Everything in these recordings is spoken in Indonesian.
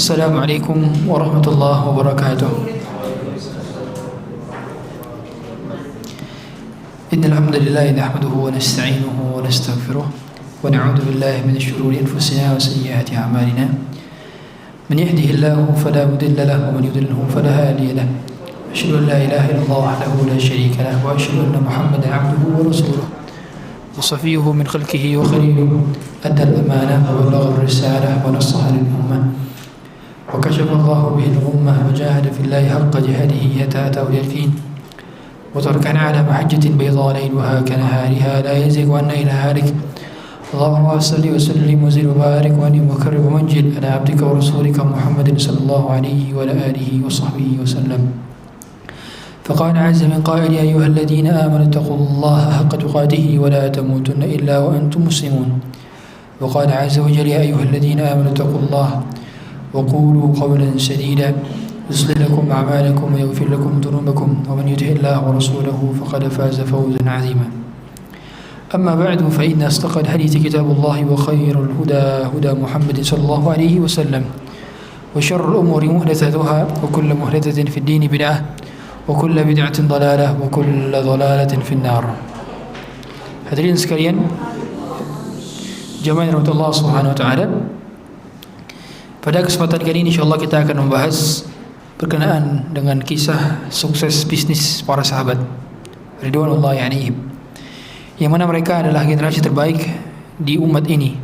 Assalamualaikum warahmatullahi wabarakatuh. Innal hamdalillah nahmaduhu wa nasta'inuhu wa nastaghfiruh wa na'udzu billahi min shururi anfusina wa sayyiati a'malina. Man yahdihillahu fala mudilla lahu wa man yudlilhu fala hadiya lahu. Asyhadu an la ilaha illallah wahdahu la syarika lahu wa asyhadu anna Muhammadan 'abduhu wa rasuluh. وصفيه من خلقه وخليله أدى الأمانة وبلغ الرسالة ونصح للأمة وكشف الله به الغمة وجاهد في الله حق جهاده حتى أتاه اليقين وتركنا على محجة بيضاء ليلها كنهارها لا يزيغ عنها إلا هالك اللهم صل وسلم وزد وبارك وانعم وكرم ومجد على عبدك ورسولك محمد صلى الله عليه وعلى آله وصحبه وسلم. فقال عز من قائل يا أيها الذين آمنوا اتقوا الله حق تقاته ولا تموتن إلا وأنتم مسلمون. وقال عز وجل يا أيها الذين آمنوا اتقوا الله وقولوا قولا سديدا يصلح لكم أعمالكم ويغفر لكم ذنوبكم ومن يطع الله ورسوله فقد فاز فوزا عظيما. أما بعد فإن أصدق الحديث كتاب الله وخير الهدى هدى محمد صلى الله عليه وسلم وشر الأمور محدثاتها وكل محدثة في الدين بدعة وكل بدعة ضلالة وكل ضلالة في النار. Hadirin sekalian, jamaah rahmat Allah Subhanahu wa taala. Pada kesempatan kali ini insyaallah kita akan membahas berkenaan dengan kisah sukses bisnis para sahabat ridwanullahi alaihim, yang mana mereka adalah generasi terbaik di umat ini,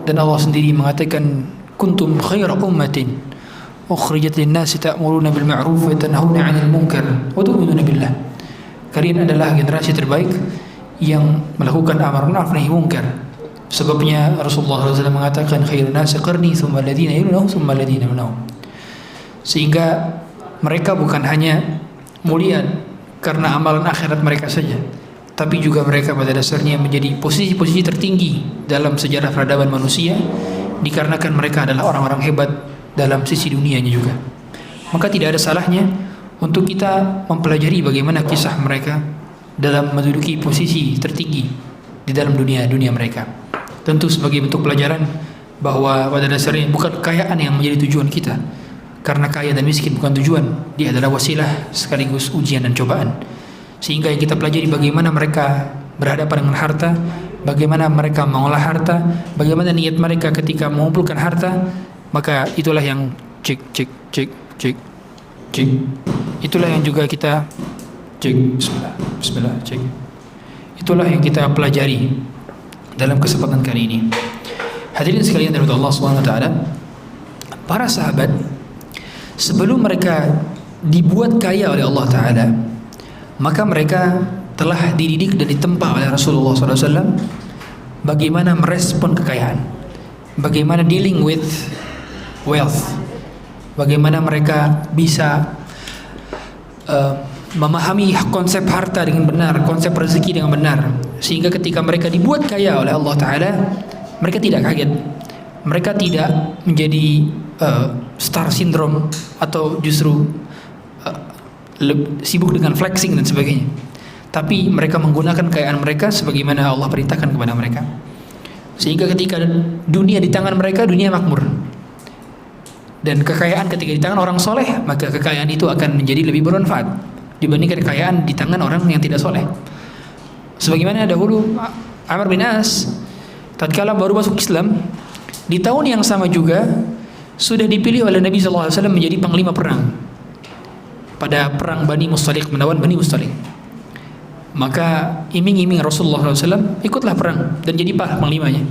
dan Allah sendiri mengatakan kuntum khaira ummatin ukhrijat lin-nasi ta'muruna bil ma'ruf wa tanhauna 'anil munkar wa tu'minuna billah. Kalian adalah generasi terbaik yang melakukan amar ma'ruf nahi munkar. Sebabnya Rasulullah SAW mengatakan khairun nasi qarni thumma alladziina yalunahum thumma alladziina yalunahum. Sehingga mereka bukan hanya mulia karena amalan akhirat mereka saja, tapi juga mereka pada dasarnya menjadi posisi-posisi tertinggi dalam sejarah peradaban manusia dikarenakan mereka adalah orang-orang hebat dalam sisi dunianya juga. Maka tidak ada salahnya untuk kita mempelajari bagaimana kisah mereka dalam menduduki posisi tertinggi di dalam dunia mereka. Tentu sebagai bentuk pelajaran bahwa pada dasarnya bukan kekayaan yang menjadi tujuan kita, karena kaya dan miskin bukan tujuan, dia adalah wasilah sekaligus ujian dan cobaan. Sehingga yang kita pelajari bagaimana mereka berhadapan dengan harta, bagaimana mereka mengolah harta, bagaimana niat mereka ketika mengumpulkan harta. Maka itulah yang cek. Itulah yang juga kita cek. Bismillah cek. Itulah yang kita pelajari dalam kesempatan kali ini. Hadirin sekalian dari Allah Subhanahu wa taala, para sahabat sebelum mereka dibuat kaya oleh Allah taala, maka mereka telah dididik dan ditempa oleh Rasulullah SAW bagaimana merespon kekayaan, bagaimana dealing with wealth, bagaimana mereka bisa memahami konsep harta dengan benar, konsep rezeki dengan benar, sehingga ketika mereka dibuat kaya oleh Allah Ta'ala, mereka tidak kaget, mereka tidak menjadi star syndrome atau justru sibuk dengan flexing dan sebagainya, tapi mereka menggunakan kekayaan mereka sebagaimana Allah perintahkan kepada mereka, sehingga ketika dunia di tangan mereka, dunia makmur. Dan kekayaan ketika di tangan orang soleh, maka kekayaan itu akan menjadi lebih bermanfaat dibandingkan kekayaan di tangan orang yang tidak soleh. Sebagaimana dahulu Amr bin As tatkala baru masuk Islam, di tahun yang sama juga sudah dipilih oleh Nabi SAW menjadi panglima perang pada perang Bani Mustaliq, menawan Bani Mustaliq. Maka iming-iming Rasulullah SAW, ikutlah perang dan jadi panglimanya.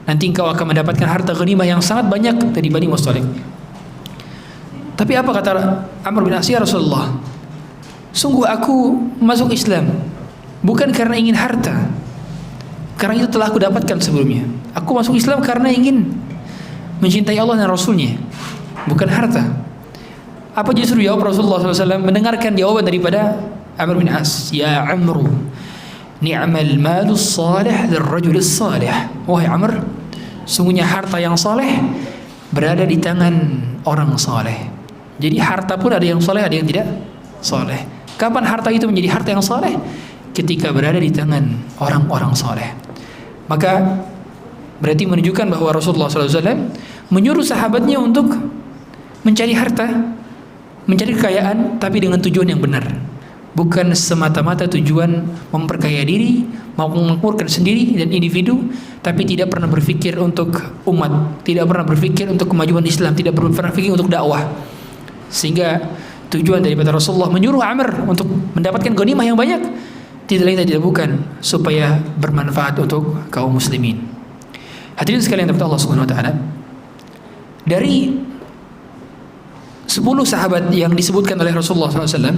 Nanti engkau akan mendapatkan harta ghanimah yang sangat banyak dari Bani Mustaliq. Tapi apa kata Amr bin As? Ya Rasulullah, sungguh aku masuk Islam bukan karena ingin harta, karena itu telah aku dapatkan sebelumnya. Aku masuk Islam karena ingin mencintai Allah dan Rasulnya, bukan harta. Apa justru jawab Rasulullah SAW mendengarkan jawaban daripada Amr bin As? Ya Amru, ni'mal malus salih lirrajulis salih. Wahai Amr, sungguhnya harta yang saleh berada di tangan orang saleh. Jadi harta pun ada yang saleh, ada yang tidak saleh. Kapan harta itu menjadi harta yang saleh? Ketika berada di tangan orang-orang saleh. Maka berarti menunjukkan bahwa Rasulullah SAW menyuruh sahabatnya untuk mencari harta, mencari kekayaan, tapi dengan tujuan yang benar. Bukan semata-mata tujuan memperkaya diri, mau memakmurkan sendiri dan individu, tapi tidak pernah berpikir untuk umat, tidak pernah berpikir untuk kemajuan Islam, tidak pernah berpikir untuk dakwah. Sehingga tujuan daripada Rasulullah menyuruh Amr untuk mendapatkan ghanimah yang banyak, tidak lain tidak bukan supaya bermanfaat untuk kaum muslimin. Hadirin sekalian yang Allah Subhanahu wa taala, dari 10 sahabat yang disebutkan oleh Rasulullah SAW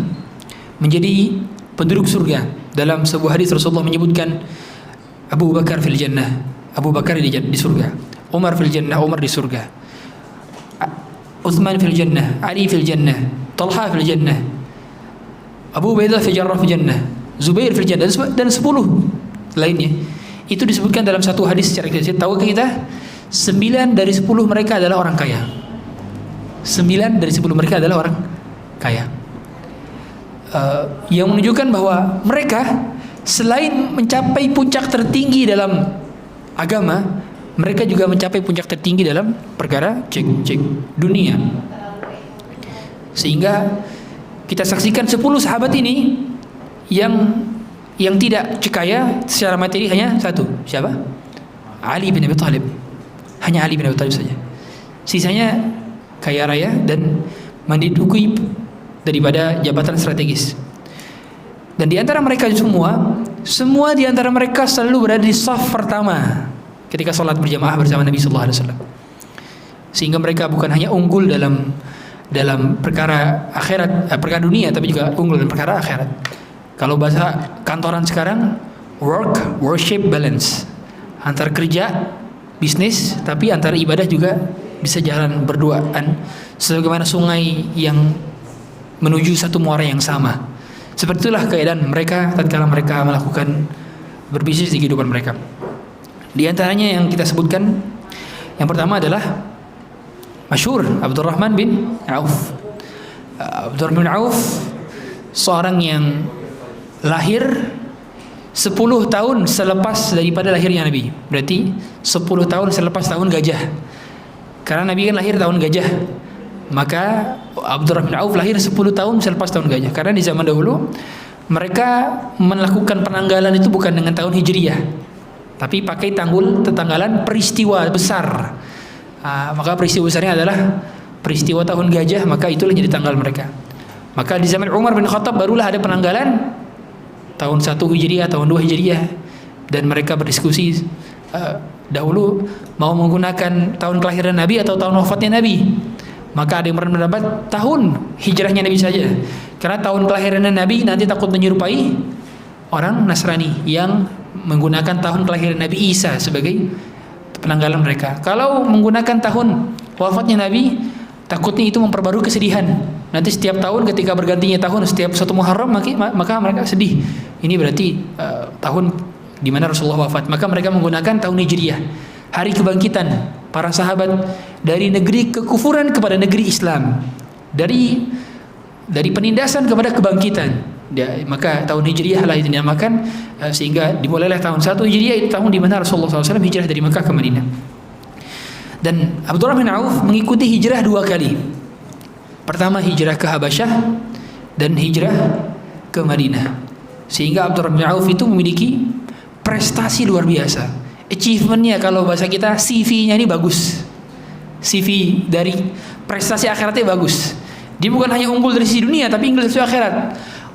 menjadi penduduk surga. Dalam sebuah hadis Rasulullah menyebutkan Abu Bakar fil jannah, Abu Bakar di surga, Umar fil jannah, Umar di surga, Utsman fil jannah, Ali fil jannah, Talha fil jannah, Abu Ubaidah fil jannah, Zubair fil jannah, dan 10 lainnya. Itu disebutkan dalam satu hadis secara eksplisit. Tahu kita 9 dari 10 mereka adalah orang kaya. 9 dari 10 mereka adalah orang kaya. Yang menunjukkan bahwa mereka selain mencapai puncak tertinggi dalam agama, mereka juga mencapai puncak tertinggi dalam perkara cek dunia. Sehingga kita saksikan 10 sahabat ini yang tidak kaya secara materi hanya satu. Siapa? Ali bin Abi Thalib. Hanya Ali bin Abi Thalib saja. Sisanya kaya raya dan menduduki daripada jabatan strategis. Dan di antara mereka semua di antara mereka selalu berada di saf pertama ketika sholat berjamaah bersama Nabi sallallahu alaihi wasallam. Sehingga mereka bukan hanya unggul dalam perkara akhirat, perkara dunia, tapi juga unggul dalam perkara akhirat. Kalau bahasa kantoran sekarang, worship balance, antara kerja, bisnis, tapi antara ibadah juga bisa jalan berduaan, sebagaimana sungai yang menuju satu muara yang sama. Seperti itulah keadaan mereka tatkala mereka melakukan berbisnis di kehidupan mereka. Di antaranya yang kita sebutkan, yang pertama adalah masyhur Abdurrahman bin Auf. Abdurrahman bin Auf seorang yang lahir 10 tahun selepas daripada lahirnya Nabi. Berarti 10 tahun selepas tahun gajah. Karena Nabi kan lahir tahun gajah. Maka Abdurrahman bin Auf lahir 10 tahun selepas tahun gajah. Karena di zaman dahulu mereka melakukan penanggalan itu bukan dengan tahun Hijriyah, tapi pakai tanggalan peristiwa besar. Maka peristiwa besarnya adalah peristiwa tahun gajah, maka itulah jadi tanggal mereka. Maka di zaman Umar bin Khattab barulah ada penanggalan tahun 1 Hijriyah, tahun 2 Hijriyah, dan mereka berdiskusi dahulu mau menggunakan tahun kelahiran Nabi atau tahun wafatnya Nabi. Maka ada yang berpendapat tahun hijrahnya Nabi saja, karena tahun kelahiran Nabi nanti takut menyerupai orang Nasrani yang menggunakan tahun kelahiran Nabi Isa sebagai penanggalan mereka. Kalau menggunakan tahun wafatnya Nabi, takutnya itu memperbarui kesedihan. Nanti setiap tahun ketika bergantinya tahun, setiap satu Muharram, maka mereka sedih. Ini berarti tahun di mana Rasulullah wafat. Maka mereka menggunakan tahun Hijriyah, hari kebangkitan para sahabat dari negeri kekufuran kepada negeri Islam, dari penindasan kepada kebangkitan. Maka tahun Hijriyah lah itu dinamakan, sehingga dimulailah tahun 1 Hijriyah, itu tahun di mana Rasulullah SAW hijrah dari Makkah ke Madinah. Dan Abdurrahman bin Auf mengikuti hijrah 2 kali. Pertama hijrah ke Habasyah dan hijrah ke Madinah. Sehingga Abdurrahman bin Auf itu memiliki prestasi luar biasa. Achievementnya, kalau bahasa kita, CV-nya ini bagus. CV dari prestasi akhiratnya bagus. Dia bukan hanya unggul dari sisi dunia, tapi unggul dari sisi akhirat.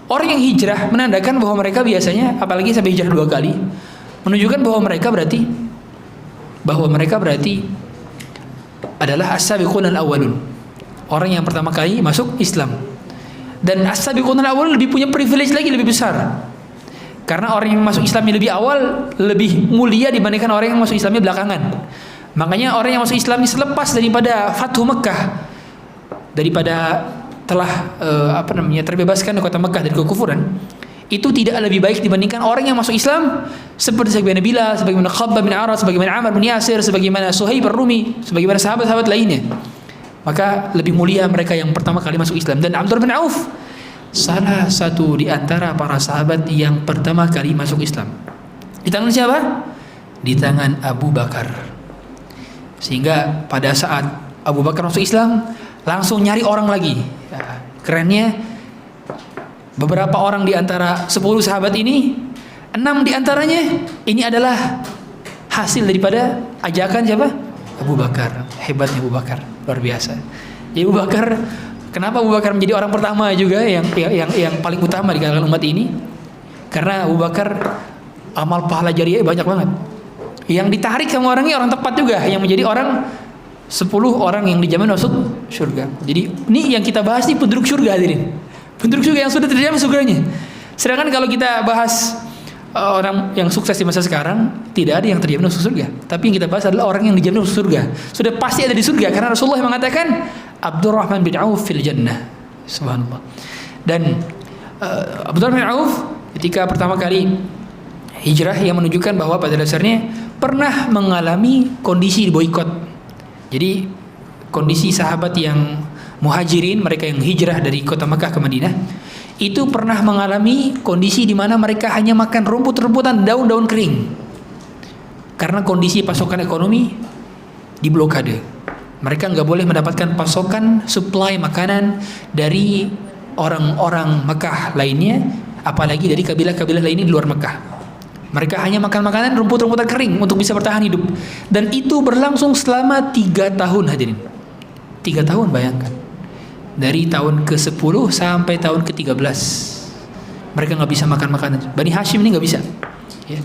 Orang yang hijrah menandakan bahwa mereka biasanya, apalagi sampai hijrah 2 kali, menunjukkan bahwa mereka berarti adalah as-sabiqun al-awwalun, orang yang pertama kali masuk Islam. Dan as-sabiqun al-awwalun lebih punya privilege lagi, lebih besar. Karena orang yang masuk Islamnya lebih awal lebih mulia dibandingkan orang yang masuk Islamnya belakangan. Makanya orang yang masuk Islamnya selepas daripada Fathu Mekah, daripada telah terbebaskan kota Mekah dari kekufuran, itu tidak lebih baik dibandingkan orang yang masuk Islam seperti sebagaimana Bilal, sebagaimana Khabbab bin Aras, sebagaimana Ammar bin Yasir, sebagaimana Suhaib ar-Rumi, sebagaimana sahabat-sahabat lainnya. Maka lebih mulia mereka yang pertama kali masuk Islam. Dan Abdurrahman bin Auf salah satu di antara para sahabat yang pertama kali masuk Islam. Di tangan siapa? Di tangan Abu Bakar. Sehingga pada saat Abu Bakar masuk Islam, langsung nyari orang lagi. Ya, kerennya beberapa orang di antara 10 sahabat ini, 6 di antaranya ini adalah hasil daripada ajakan siapa? Abu Bakar. Hebatnya Abu Bakar, luar biasa. Jadi Abu Bakar, kenapa Abu Bakar menjadi orang pertama juga yang paling utama di kalangan umat ini? Karena Abu Bakar amal pahala jariah banyak banget. Yang ditarik sama orangnya orang tepat juga, yang menjadi orang 10 orang yang dijamin masuk surga. Jadi ini yang kita bahas nih penduduk surga hadirin. Penduduk surga yang sudah terjamin surganya. Sedangkan kalau kita bahas orang yang sukses di masa sekarang, tidak ada yang terjamin masuk surga. Tapi yang kita bahas adalah orang yang dijamin masuk surga. Sudah pasti ada di surga karena Rasulullah mengatakan Abdurrahman bin Auf fil jannah. Subhanallah. Dan Abdurrahman bin Auf ketika pertama kali hijrah yang menunjukkan bahwa pada dasarnya pernah mengalami kondisi boikot. Jadi kondisi sahabat yang muhajirin, mereka yang hijrah dari kota Makkah ke Madinah, itu pernah mengalami kondisi di mana mereka hanya makan rumput-rumputan, daun-daun kering. Karena kondisi pasokan ekonomi diblokade. Mereka nggak boleh mendapatkan pasokan supply makanan dari orang-orang Makkah lainnya, apalagi dari kabilah-kabilah lainnya di luar Makkah. Mereka hanya makan makanan rumput-rumputan kering untuk bisa bertahan hidup. Dan itu berlangsung selama 3 tahun hadirin. 3 tahun bayangkan. Dari tahun ke-10 sampai tahun ke-13. Mereka nggak bisa makan makanan. Bani Hashim ini nggak bisa. Ya.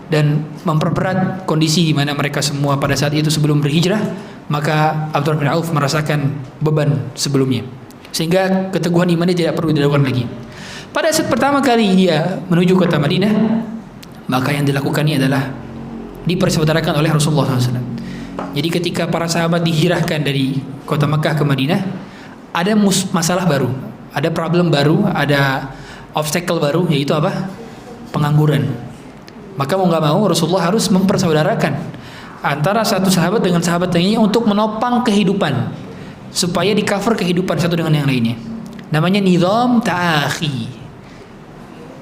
Dan memperberat kondisi di mana mereka semua pada saat itu sebelum berhijrah, maka Abdurrahman bin Auf merasakan beban sebelumnya. Sehingga keteguhan imannya tidak perlu dilakukan lagi. Pada saat pertama kali dia menuju kota Madinah, maka yang dilakukannya adalah dipersaudarakan oleh Rasulullah SAW. Jadi ketika para sahabat dihijrahkan dari kota Makkah ke Madinah, ada masalah baru, ada problem baru, ada obstacle baru, yaitu apa? Pengangguran. Maka mau nggak mau Rasulullah harus mempersaudarakan antara satu sahabat dengan sahabat lainnya untuk menopang kehidupan, supaya di cover kehidupan satu dengan yang lainnya. Namanya nizam ta'akhi.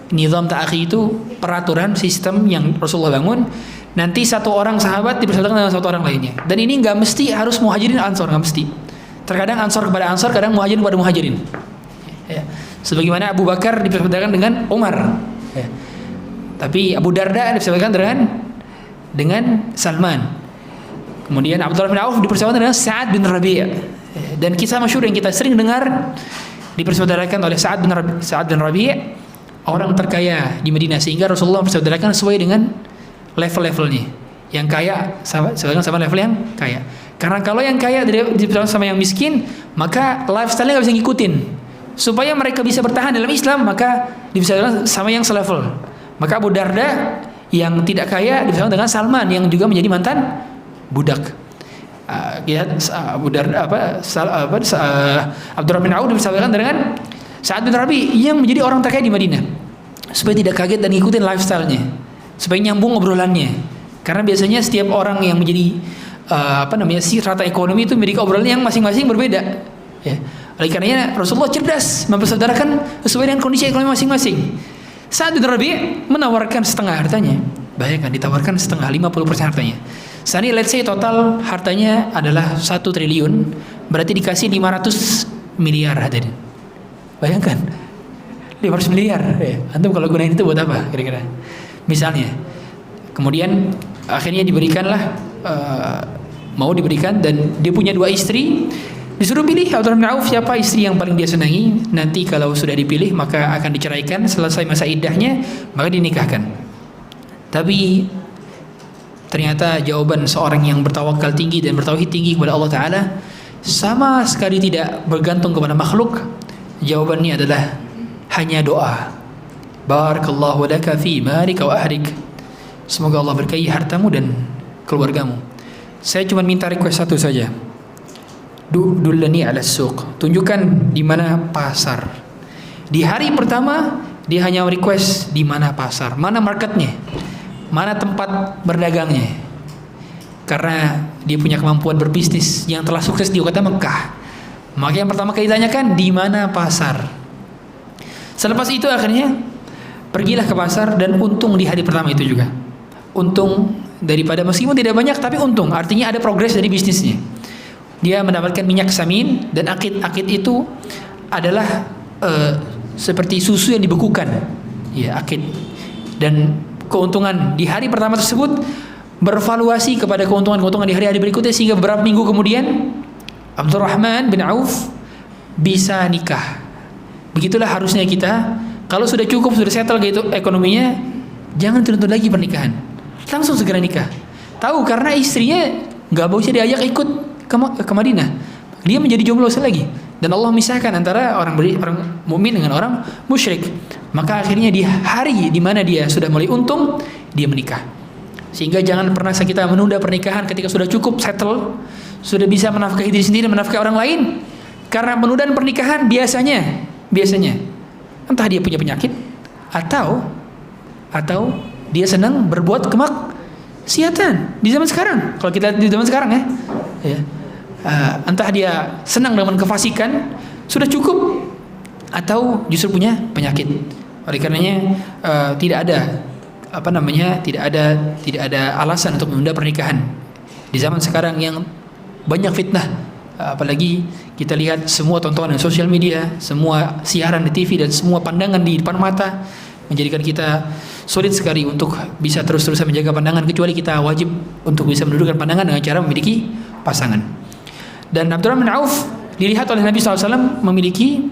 Nizam ta'akhi itu peraturan sistem yang Rasulullah bangun. Nanti satu orang sahabat dipersaudarakan dengan satu orang lainnya. Dan ini nggak mesti harus muhajirin ansor, nggak mesti. Terkadang ansor kepada ansor, kadang muhajirin kepada muhajirin. Ya. Sebagaimana Abu Bakar dipersaudarakan dengan Umar. Ya. Tapi Abu Darda dipersaudarakan dengan Salman. Kemudian Abdurrahman bin Auf dipersaudarakan dengan Sa'ad bin Rabi'. Ya. Dan kisah masyhur yang kita sering dengar dipersaudarakan oleh Sa'ad bin Rabi', orang terkaya di Madinah, sehingga Rasulullah mempersaudarakan sesuai dengan level-levelnya. Yang kaya sama level yang kaya. Karena kalau yang kaya dipersaudarakan sama yang miskin, maka lifestyle-nya nggak bisa ngikutin. Supaya mereka bisa bertahan dalam Islam, maka dipersaudarakan sama yang selevel. Maka Abu Darda yang tidak kaya dipersaudarakan dengan Salman yang juga menjadi mantan budak. Abu Darda Abdurrahman bin Auf dipersaudarakan dengan Sa'ad bin Rabi' yang menjadi orang terkaya di Madinah, supaya tidak kaget dan ngikutin lifestyle-nya, supaya nyambung obrolannya. Karena biasanya setiap orang yang menjadi strata ekonomi itu memiliki obrolan yang masing-masing berbeda. Ya. Oleh karenanya Rasulullah cerdas mempersaudarakan sesuai dengan kondisi ekonomi masing-masing. Sa'ad bin Rabi' menawarkan setengah hartanya. Bayangkan, ditawarkan setengah, 50% hartanya. Saat ini let's say total hartanya adalah 1 triliun, berarti dikasih 500 miliar hadirin. Bayangkan 500 miliar ya. Antum kalau gunain itu buat apa kira-kira? Misalnya. Kemudian akhirnya diberikanlah mau diberikan, dan dia punya 2 istri. Disuruh pilih Abdurrahman bin Auf siapa istri yang paling dia senangi. Nanti kalau sudah dipilih maka akan diceraikan, selesai masa iddahnya maka dinikahkan. Tapi ternyata jawaban seorang yang bertawakal tinggi dan bertauhid tinggi kepada Allah Ta'ala sama sekali tidak bergantung kepada makhluk. Jawabannya adalah hanya doa. Barakallahu laka fi malika wa ahlik. Semoga Allah berkahi hartamu dan keluargamu. Saya cuma minta request satu saja. Dullani ala suq. Tunjukkan di mana pasar. Di hari pertama dia hanya request di mana pasar, mana marketnya, mana tempat berdagangnya. Karena dia punya kemampuan berbisnis yang telah sukses di kota Mekah. Maka yang pertama kali ditanyakan di mana pasar. Selepas itu akhirnya pergilah ke pasar, dan untung di hari pertama itu juga. Untung daripada, meskipun tidak banyak tapi untung, artinya ada progres dari bisnisnya. dia mendapatkan minyak samin, dan akid itu adalah seperti susu yang dibekukan, ya akid. Dan keuntungan di hari pertama tersebut bervaluasi kepada keuntungan-keuntungan di hari-hari berikutnya, sehingga beberapa minggu kemudian Abdurrahman bin Auf bisa nikah. Begitulah harusnya kita, kalau sudah cukup, sudah settle gitu ekonominya, jangan tuntut lagi pernikahan, langsung segera nikah. Tahu, karena istrinya nggak bisa diajak ikut ke Madinah, dia menjadi jomblo lagi. Dan Allah misahkan antara orang mukmin dengan orang musyrik. Maka akhirnya di hari di mana dia sudah mulai untung, dia menikah. Sehingga jangan pernah kita menunda pernikahan ketika sudah cukup settle, sudah bisa menafkahi diri sendiri, menafkahi orang lain. Karena penundaan pernikahan biasanya entah dia punya penyakit atau dia senang berbuat kemaksiatan di zaman sekarang. Kalau kita di zaman sekarang ya. Entah dia senang dengan kefasikan, sudah cukup, atau justru punya penyakit. Oleh karenanya tidak ada alasan untuk menunda pernikahan di zaman sekarang yang banyak fitnah. Apalagi kita lihat semua tontonan di sosial media, semua siaran di TV, dan semua pandangan di depan mata menjadikan kita sulit sekali untuk bisa terus-terusan menjaga pandangan, kecuali kita wajib untuk bisa menundukkan pandangan dengan cara memiliki pasangan. Dan Abdurrahman bin Auf dilihat oleh Nabi SAW memiliki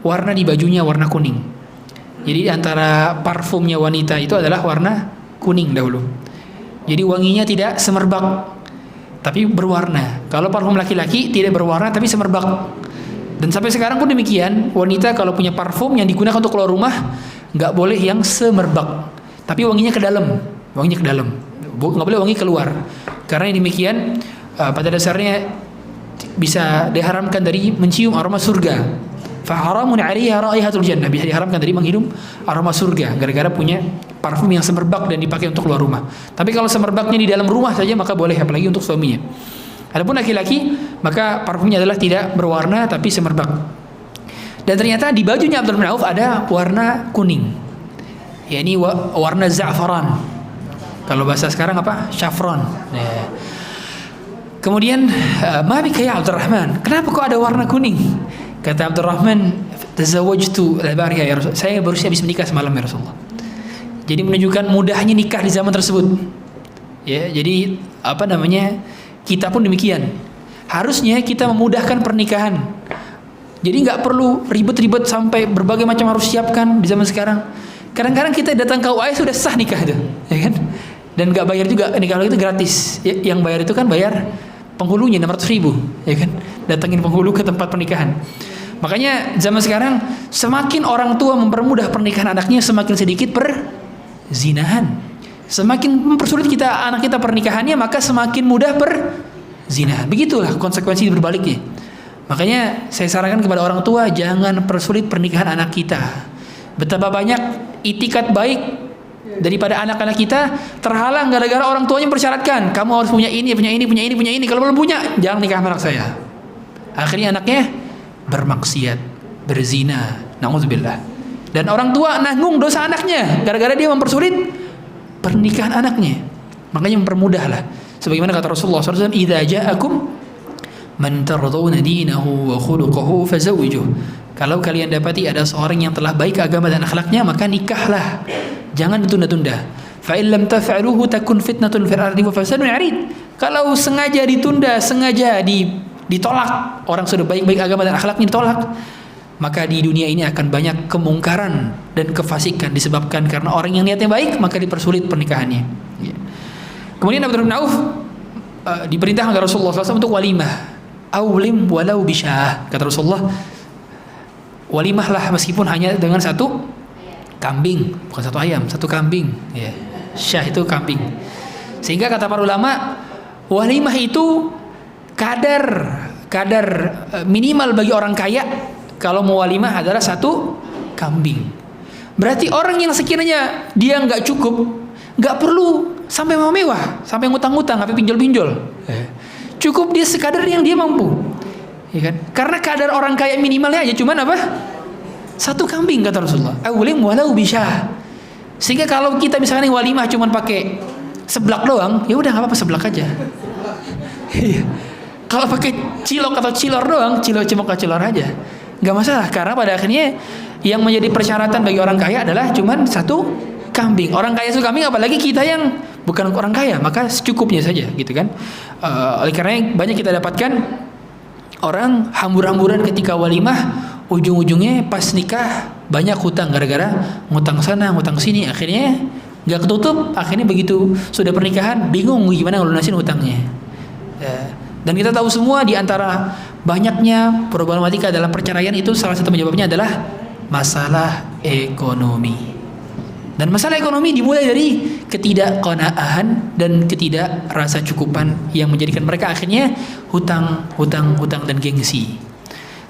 warna di bajunya warna kuning. Jadi antara parfumnya wanita itu adalah warna kuning dahulu. Jadi wanginya tidak semerbak, tapi berwarna. Kalau parfum laki-laki tidak berwarna tapi semerbak. Dan sampai sekarang pun demikian, wanita kalau punya parfum yang digunakan untuk keluar rumah, nggak boleh yang semerbak, tapi wanginya ke dalam, nggak boleh wangi keluar. Karena demikian pada dasarnya bisa diharamkan dari mencium aroma surga. Faharamun 'alaiha raihatul jannah, bisa diharamkan dari menghirup aroma surga gara-gara punya parfum yang semerbak dan dipakai untuk keluar rumah. Tapi kalau semerbaknya di dalam rumah saja maka boleh, apalagi untuk suaminya. Adapun laki-laki maka parfumnya adalah tidak berwarna tapi semerbak. Dan ternyata di bajunya Abdurrahman bin Auf ada warna kuning, yakni warna za'faran. Kalau bahasa sekarang apa? Saffron. Kemudian, "Ma bika ya Abdurrahman? Kenapa kok ada warna kuning?" Kata Abdurrahman, "Tazawwajtu al-bariha ya Rasul." Saya baru habis menikah semalam ya Rasulullah. Jadi menunjukkan mudahnya nikah di zaman tersebut. Ya, jadi kita pun demikian. Harusnya kita memudahkan pernikahan. Jadi nggak perlu ribet-ribet sampai berbagai macam harus siapkan di zaman sekarang. Kadang-kadang kita datang ke UAE sudah sah nikah itu, ya kan? Dan nggak bayar juga, nikah itu gratis. Yang bayar itu kan bayar penghulunya 600.000, ya kan? Datangin penghulu ke tempat pernikahan. Makanya zaman sekarang semakin orang tua mempermudah pernikahan anaknya, semakin sedikit perzinahan. Semakin mempersulit anak kita pernikahannya, maka semakin mudah perzinahan. Begitulah konsekuensi berbaliknya. Makanya saya sarankan kepada orang tua, jangan persulit pernikahan anak kita. Betapa banyak itikat baik daripada anak-anak kita terhalang gara-gara orang tuanya mempersyaratkan, kamu harus punya ini. Kalau belum punya, jangan nikah sama anak saya. Akhirnya anaknya bermaksiat, berzina, na'udzubillah. Dan orang tua nanggung dosa anaknya gara-gara dia mempersulit pernikahan anaknya. Makanya mempermudahlah. Sebagaimana kata Rasulullah SAW, "Idza ja'akum man tardawna dinahu wa khuluquhu fazawwijuh." Kalau kalian dapati ada seorang yang telah baik agama dan akhlaknya, maka nikahlah. Jangan ditunda-tunda. Fa in lam taf'aluhu takun fitnatun fil ardi wa fasadun 'arid. Kalau sengaja ditunda, sengaja ditolak, orang sudah baik-baik agama dan akhlaknya ditolak, maka di dunia ini akan banyak kemungkaran dan kefasikan disebabkan karena orang yang niatnya baik, maka dipersulit pernikahannya. Kemudian Abdurrahman bin Auf diperintahkan oleh Rasulullah SAW untuk walimah. Aulim walau bisyah, kata Rasulullah, walimahlah meskipun hanya dengan satu kambing, bukan satu ayam, satu kambing. Ya. Syah itu kambing. Sehingga kata para ulama, walimah itu kadar minimal bagi orang kaya kalau mau walimah adalah satu kambing. Berarti orang yang sekiranya dia nggak cukup, nggak perlu sampai mewah, sampai ngutang-ngutang, sampai pinjol-pinjol. Cukup dia sekadar yang dia mampu, ya kan? Karena kadar orang kaya minimalnya aja cuman apa? Satu kambing, kata Rasulullah. Awlim walau bisyah. Sehingga kalau kita misalnya walimah cuman pakai seblak doang, ya udah nggak apa-apa, seblak aja. Kalau pakai cilok atau cilor doang, cilok cimok atau cilor aja, nggak masalah. Karena pada akhirnya yang menjadi persyaratan bagi orang kaya adalah cuman satu kambing. Orang kaya suka kambing, apalagi kita yang bukan orang kaya, maka secukupnya saja, gitu kan. Oleh karena banyak kita dapatkan orang hambur-hamburan ketika walimah, ujung-ujungnya pas nikah banyak hutang gara-gara ngutang sana, ngutang sini, akhirnya nggak ketutup. Akhirnya begitu sudah pernikahan bingung gimana ngelunasin hutangnya. Dan kita tahu semua di antara banyaknya problematika dalam perceraian itu salah satu penyebabnya adalah masalah ekonomi. Dan masalah ekonomi dimulai dari ketidakqanaahan dan ketidak rasa cukupan yang menjadikan mereka akhirnya hutang dan gengsi.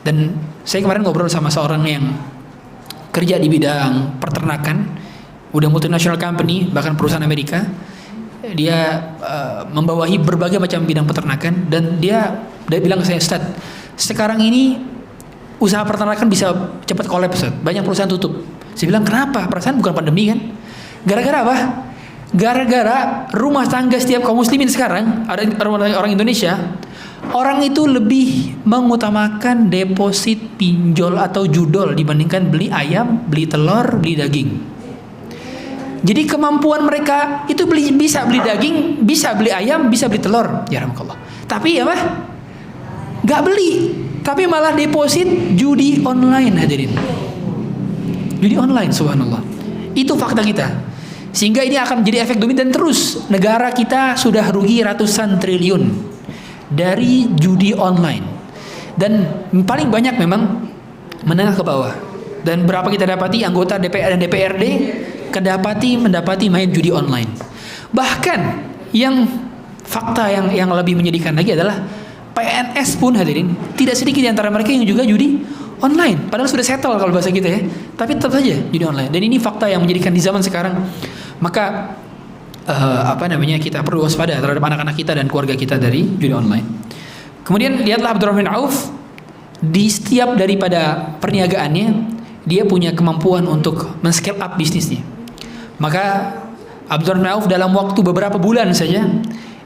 Dan saya kemarin ngobrol sama seorang yang kerja di bidang peternakan, udah multinational company, bahkan perusahaan Amerika. Dia membawahi berbagai macam bidang peternakan, dan dia bilang ke saya, Ustaz, sekarang ini usaha peternakan bisa cepat kolaps, Ustaz. Banyak perusahaan tutup. Saya bilang, kenapa? Perasaan bukan pandemi kan? Gara-gara apa? Gara-gara rumah tangga setiap kaum muslimin sekarang, ada orang Indonesia, orang itu lebih mengutamakan deposit pinjol atau judol dibandingkan beli ayam, beli telur, beli daging. Jadi kemampuan mereka itu bisa beli daging, bisa beli ayam, bisa beli telur, ya rahmatullah. Tapi apa? Gak beli, tapi malah deposit judi online, hadirin. Judi online, subhanallah. Itu fakta kita. Sehingga ini akan menjadi efek domino, dan terus negara kita sudah rugi ratusan triliun dari judi online. Dan paling banyak memang menengah ke bawah. Dan berapa kita dapati anggota DPR dan DPRD mendapati main judi online. Bahkan yang fakta yang lebih menyedihkan lagi adalah PNS pun, hadirin, tidak sedikit di antara mereka yang juga judi online. Padahal sudah settle kalau bahasa kita ya, tapi tetap saja judi online. Dan ini fakta yang menjadikan di zaman sekarang, maka kita perlu waspada terhadap anak-anak kita dan keluarga kita dari judi online. Kemudian lihatlah Abdurrahman bin Auf, di setiap daripada perniagaannya dia punya kemampuan untuk men-scale up bisnisnya. Maka Abdurrahman bin Auf dalam waktu beberapa bulan saja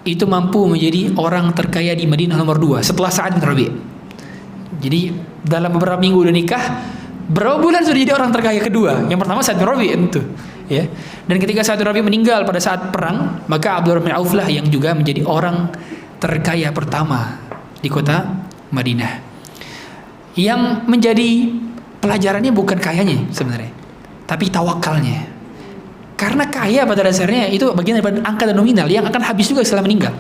itu mampu menjadi orang terkaya di Madinah nomor 2 setelah Sa'ad bin Rabi'. Jadi dalam beberapa minggu udah nikah, berapa bulan sudah jadi orang terkaya kedua. Yang pertama Sa'ad bin Rabi' itu, ya. Dan ketika Sa'ad bin Rabi' meninggal pada saat perang, maka Abdurrahman bin Auf lah yang juga menjadi orang terkaya pertama di kota Madinah. Yang menjadi pelajarannya bukan kayanya sebenarnya, tapi tawakalnya. Karena kaya pada dasarnya itu bagian daripada angka dan nominal yang akan habis juga setelah meninggal,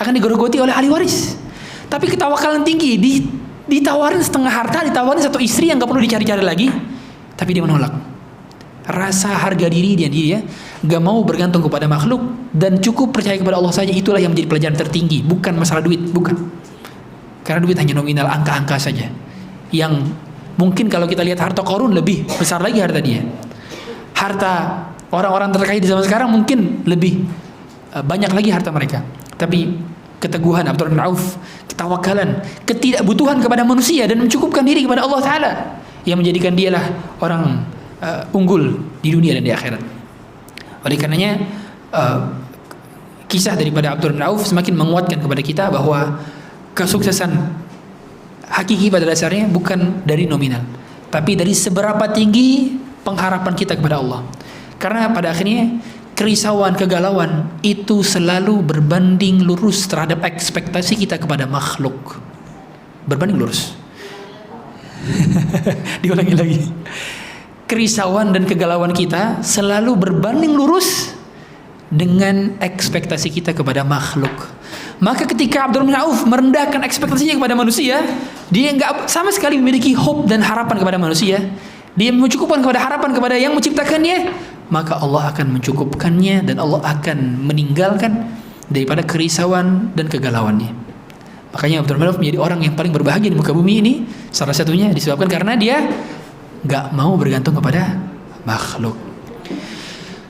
akan digerogoti oleh ahli waris. Tapi ketawakalan tinggi, ditawarin setengah harta, ditawarin satu istri yang gak perlu dicari-cari lagi, tapi dia menolak. Rasa harga diri dia gak mau bergantung kepada makhluk dan cukup percaya kepada Allah saja. Itulah yang menjadi pelajaran tertinggi, bukan masalah duit, bukan. Karena duit hanya nominal, angka-angka saja. Yang mungkin kalau kita lihat harta Qarun lebih besar lagi harta dia. Harta orang-orang terkaya di zaman sekarang mungkin lebih banyak lagi harta mereka. Tapi keteguhan Abdurrahman bin Auf, ketawakalan, ketidakbutuhan kepada manusia dan mencukupkan diri kepada Allah Ta'ala yang menjadikan dialah orang unggul di dunia dan di akhirat. Oleh karenanya kisah daripada Abdurrahman bin Auf semakin menguatkan kepada kita bahwa kesuksesan hakiki pada dasarnya bukan dari nominal, tapi dari seberapa tinggi pengharapan kita kepada Allah. Karena pada akhirnya kerisauan, kegalauan itu selalu berbanding lurus terhadap ekspektasi kita kepada makhluk. Berbanding lurus. Diulangi lagi. Kerisauan dan kegalauan kita selalu berbanding lurus dengan ekspektasi kita kepada makhluk. Maka ketika Abdurrahman bin Auf merendahkan ekspektasinya kepada manusia, dia nggak sama sekali memiliki hope dan harapan kepada manusia. Dia mencukupkan kepada harapan kepada yang menciptakannya, maka Allah akan mencukupkannya dan Allah akan meninggalkan daripada kerisauan dan kegalauannya. Makanya Abdurrahman bin Auf menjadi orang yang paling berbahagia di muka bumi ini, salah satunya disebabkan karena dia gak mau bergantung kepada makhluk.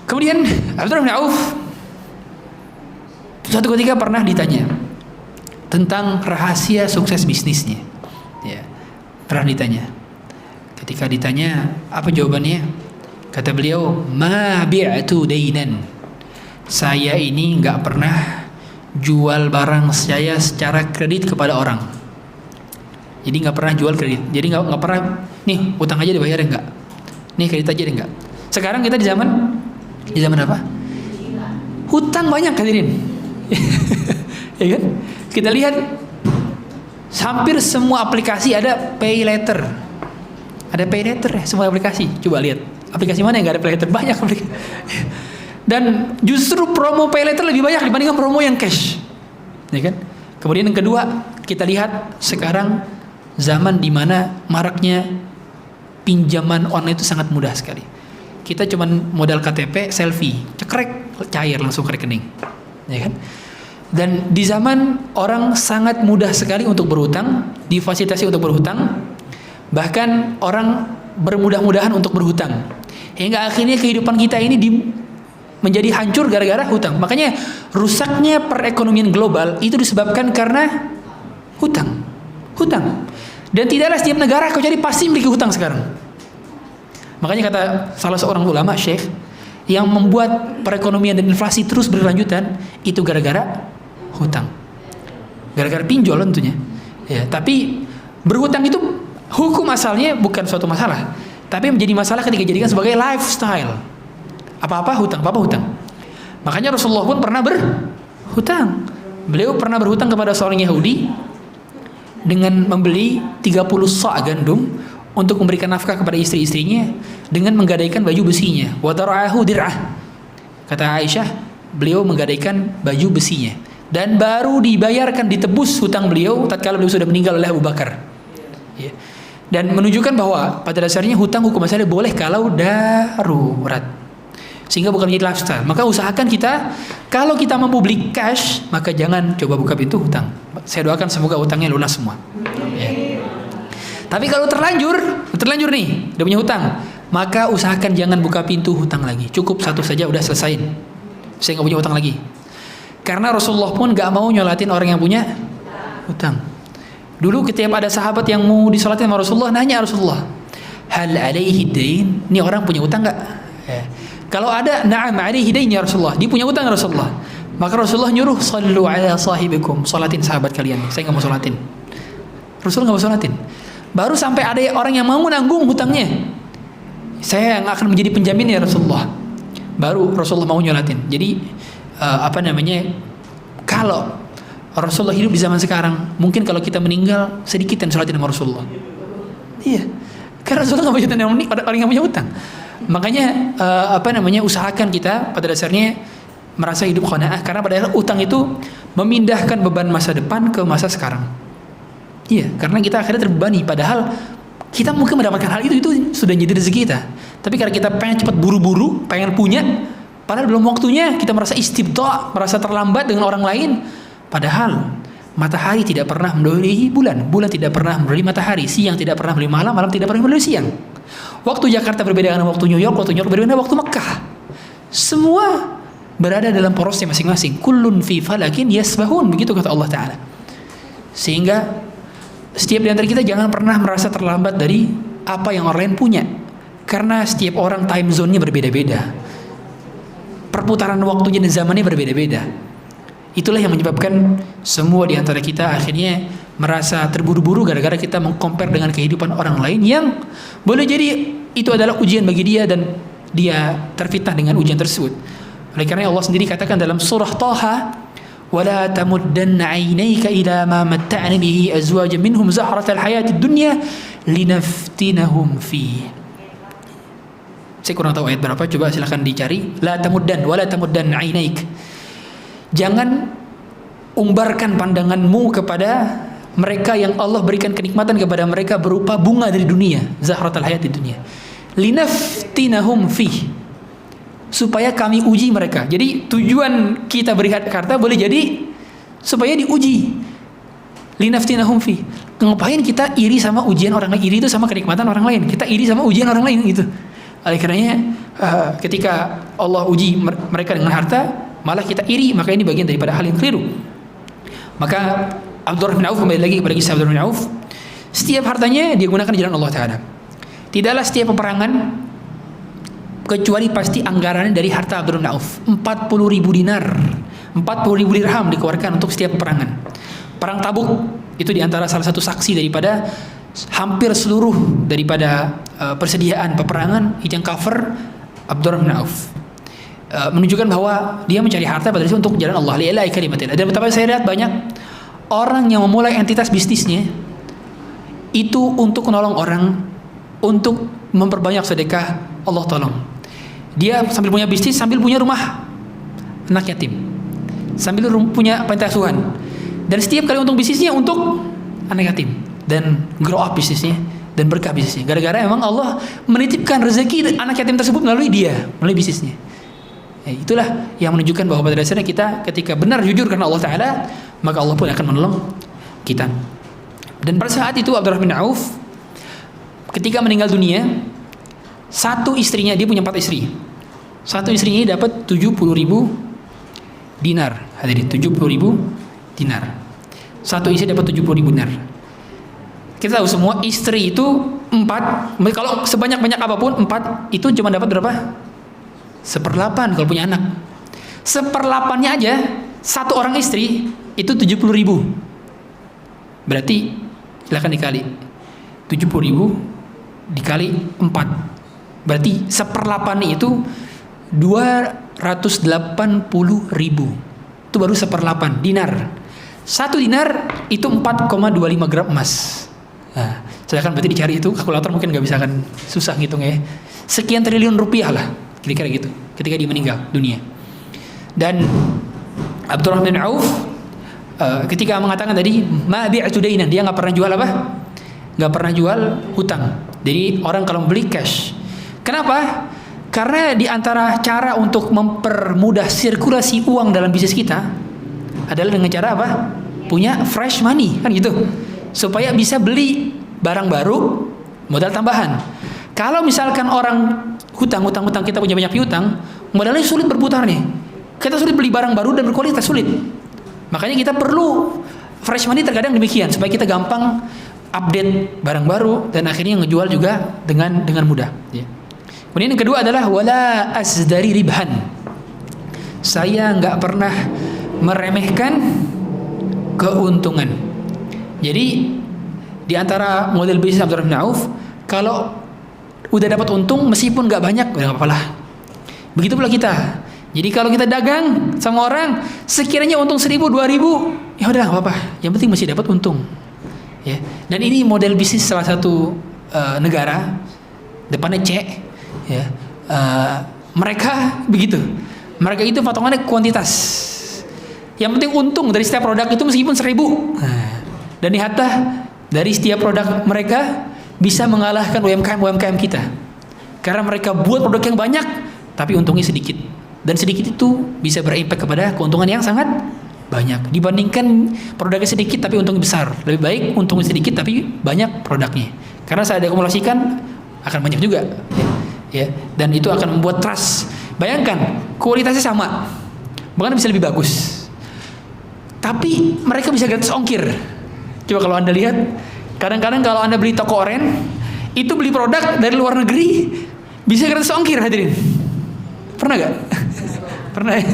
Kemudian Abdurrahman bin Auf suatu ketika pernah ditanya tentang rahasia sukses bisnisnya. Ya, pernah ditanya. Ketika ditanya, apa jawabannya? Kata beliau, ma bi'tu dainan. Saya ini nggak pernah jual barang saya secara kredit kepada orang. Jadi nggak pernah jual kredit. Jadi nggak pernah nih utang aja dibayar enggak. Nih kredit aja enggak. Sekarang kita di zaman apa? Hutang banyak hadirin. Ya kan? Kita lihat hampir semua aplikasi ada pay later. Ada pay later ya semua aplikasi. Coba lihat aplikasi mana yang nggak ada pay later, banyak aplikasi. Dan justru promo pay later lebih banyak dibandingkan promo yang cash. Ya kan? Kemudian yang kedua, kita lihat sekarang zaman di mana maraknya pinjaman online itu sangat mudah sekali. Kita cuman modal KTP, selfie, cekrek, cair langsung ke rekening. Ya kan? Dan di zaman orang sangat mudah sekali untuk berhutang, difasilitasi untuk berhutang, bahkan orang bermudah-mudahan untuk berhutang. Hingga akhirnya kehidupan kita ini menjadi hancur gara-gara hutang. Makanya rusaknya perekonomian global itu disebabkan karena hutang. Dan tidaklah setiap negara kau cari pasti memiliki hutang sekarang. Makanya kata salah seorang ulama, Syekh, yang membuat perekonomian dan inflasi terus berlanjutan itu gara-gara hutang. Gara-gara pinjol tentunya. Ya, tapi berhutang itu hukum asalnya bukan suatu masalah, tapi menjadi masalah ketika dijadikan sebagai lifestyle. Apa-apa hutang. Makanya Rasulullah pun pernah berhutang. Beliau pernah berhutang kepada seorang Yahudi dengan membeli 30 sa' gandum untuk memberikan nafkah kepada istri-istrinya dengan menggadaikan baju besinya. Wa dara'ahu dir'ah. Kata Aisyah, beliau menggadaikan baju besinya dan baru dibayarkan, ditebus hutang beliau tatkala beliau sudah meninggal oleh Abu Bakar. Ya. Dan menunjukkan bahwa pada dasarnya hutang hukum asalnya boleh kalau darurat. Sehingga bukan menjadi lifestyle. Maka usahakan kita, kalau kita mampu beli cash, maka jangan coba buka pintu hutang. Saya doakan semoga hutangnya lunas semua. Ya. Tapi kalau terlanjur nih, udah punya hutang, maka usahakan jangan buka pintu hutang lagi. Cukup satu saja udah selesaiin. Saya nggak punya hutang lagi. Karena Rasulullah pun nggak mau nyolatin orang yang punya hutang. Dulu ketika ada sahabat yang mau disolatin sama Rasulullah, nanya Rasulullah, hal alaihi dain? Ini orang punya hutang nggak? Ya. Kalau ada, na'am alaihi dain ya Rasulullah. Dia punya hutang Rasulullah. Maka Rasulullah nyuruh, sallu ala sahibikum. Salatin sahabat kalian. Saya nggak mau salatin. Rasulullah nggak mau salatin. Baru sampai ada orang yang mau nanggung hutangnya. Saya yang akan menjadi penjamin ya Rasulullah. Baru Rasulullah mau nyolatin. Jadi kalau Rasulullah hidup di zaman sekarang, mungkin kalau kita meninggal sedikit yang sholatin sama Rasulullah. Iya. Karena Rasulullah nggak punya hutang, orang yang punya hutang. Makanya usahakan kita pada dasarnya merasa hidup qanaah, karena pada dasarnya utang itu memindahkan beban masa depan ke masa sekarang. Iya, karena kita akhirnya terbebani, padahal kita mungkin mendapatkan hal itu sudah jadi rezeki kita. Tapi karena kita pengen cepat buru-buru, pengen punya, padahal belum waktunya, kita merasa istibda', merasa terlambat dengan orang lain. Padahal matahari tidak pernah mendahului bulan, bulan tidak pernah mendahului matahari, siang tidak pernah mendahului malam, malam tidak pernah mendahului siang. Waktu Jakarta berbeda dengan waktu New York berbeda dengan waktu Mekah. Semua berada dalam porosnya masing-masing. Kullun fi falakin yasbahun, begitu kata Allah Ta'ala. Sehingga setiap di antara kita jangan pernah merasa terlambat dari apa yang orang lain punya. Karena setiap orang time zone-nya berbeda-beda. Perputaran waktunya dan zamannya berbeda-beda. Itulah yang menyebabkan semua di antara kita akhirnya merasa terburu-buru gara-gara kita mengcompare dengan kehidupan orang lain yang boleh jadi itu adalah ujian bagi dia dan dia terfitnah dengan ujian tersebut. Oleh karena Allah sendiri katakan dalam surah Taha, وَلَا تَمُدَّنَّ عَيْنَيْكَ إِلَى مَا مَتَّعْنَ بِهِ أَزْوَاجًا مِنْهُمْ زَهْرَةَ الْحَيَاةِ الدُّنْيَا لِنَفْتِنَهُمْ فِيهِ. Saya kurang tahu ayat berapa, coba silahkan dicari. La tamuddan wala tamuddan ainaik. Jangan umbarkan pandanganmu kepada mereka yang Allah berikan kenikmatan kepada mereka berupa bunga dari dunia, zahratul hayatid dunya. Linaftinahum fi. Supaya kami uji mereka. Jadi tujuan kita beri harta boleh jadi supaya diuji. Linaftinahum fi. Ngapain kita iri sama ujian orang lain? Iri itu sama kenikmatan orang lain. Kita iri sama ujian orang lain gitu. Oleh karenanya ketika Allah uji mereka dengan harta, malah kita iri, maka ini bagian daripada hal yang keliru. Maka Abdurrahman bin Auf, kembali lagi kepada kisah Abdurrahman bin Auf, setiap hartanya dia gunakan di jalan Allah Ta'ala. Tidaklah setiap peperangan kecuali pasti anggarannya dari harta Abdurrahman bin Auf. 40.000 dinar 40.000 dirham dikeluarkan untuk setiap peperangan. Perang Tabuk itu diantara salah satu saksi daripada hampir seluruh daripada persediaan peperangan yang cover Abdurrahman bin Auf. Menunjukkan bahwa dia mencari harta pada untuk jalan Allah, lillahi kalimatillah. Dan betapa saya lihat banyak orang yang memulai entitas bisnisnya itu untuk menolong orang, untuk memperbanyak sedekah, Allah tolong. Dia sambil punya bisnis, sambil punya rumah anak yatim, sambil punya panti asuhan, dan setiap kali untung bisnisnya untuk anak yatim, dan grow up bisnisnya dan berkah bisnisnya. Gara-gara memang Allah menitipkan rezeki anak yatim tersebut melalui dia, melalui bisnisnya. Itulah yang menunjukkan bahwa pada dasarnya kita ketika benar jujur karena Allah Ta'ala, maka Allah pun akan menolong kita. Dan pada saat itu Abdurrahman bin Auf ketika meninggal dunia, satu istrinya, dia punya 4 istri, satu istrinya dapat 70.000 dinar. Hadirin, 70.000 dinar. Satu istri dapat 70.000 dinar. Kita tahu semua istri itu 4, kalau sebanyak-banyak apapun 4 itu cuma dapat berapa? 1/8 kalau punya anak. 1/8-nya aja satu orang istri itu 70.000. Berarti silakan dikali 70.000 dikali 4. Berarti 1/8 itu 280.000. Itu baru 1/8 dinar. Satu dinar itu 4,25 gram emas. Nah, silakan berarti dicari itu, kalkulator mungkin nggak bisa, kan susah ngitung ya. Sekian triliun rupiah lah, kira-kira gitu. Ketika dia meninggal dunia. Dan Abdurrahman bin Auf ketika mengatakan tadi ma bi'tu dainan, dia nggak pernah jual apa? Nggak pernah jual hutang. Jadi orang kalau beli cash. Kenapa? Karena di antara cara untuk mempermudah sirkulasi uang dalam bisnis kita adalah dengan cara apa? Punya fresh money, kan gitu. Supaya bisa beli barang baru, modal tambahan. Kalau misalkan orang hutang kita punya banyak piutang, modalnya sulit berputar nih. Kita sulit beli barang baru dan berkualitas, sulit. Makanya kita perlu fresh money, terkadang demikian supaya kita gampang update barang baru dan akhirnya ngejual juga dengan mudah. Ya. Kemudian yang kedua adalah wala asdari ribhan. Saya nggak pernah meremehkan keuntungan. Jadi di antara model bisnis Abdurrahman bin Auf, kalau udah dapat untung meskipun nggak banyak, udah nggak apa-apa lah. Begitu pula kita. Jadi kalau kita dagang sama orang, sekiranya untung 1.000, 2.000, ya udah nggak apa-apa. Yang penting masih dapat untung. Ya. Dan ini model bisnis salah satu negara, depannya C. Ya. Mereka begitu. Mereka itu potongannya kuantitas. Yang penting untung dari setiap produk itu meskipun 1.000. Dan hatta dari setiap produk mereka bisa mengalahkan UMKM kita. Karena mereka buat produk yang banyak tapi untungnya sedikit. Dan sedikit itu bisa berimpact kepada keuntungan yang sangat banyak. Dibandingkan produknya sedikit tapi untungnya besar. Lebih baik untungnya sedikit tapi banyak produknya. Karena saya akumulasikan akan banyak juga. Ya. Dan itu akan membuat trust. Bayangkan kualitasnya sama, bahkan bisa lebih bagus. Tapi mereka bisa gratis ongkir. Coba kalau Anda lihat, kadang-kadang kalau Anda beli toko oren, itu beli produk dari luar negeri bisa gratis ongkir, hadirin. Pernah gak? Pernah ya?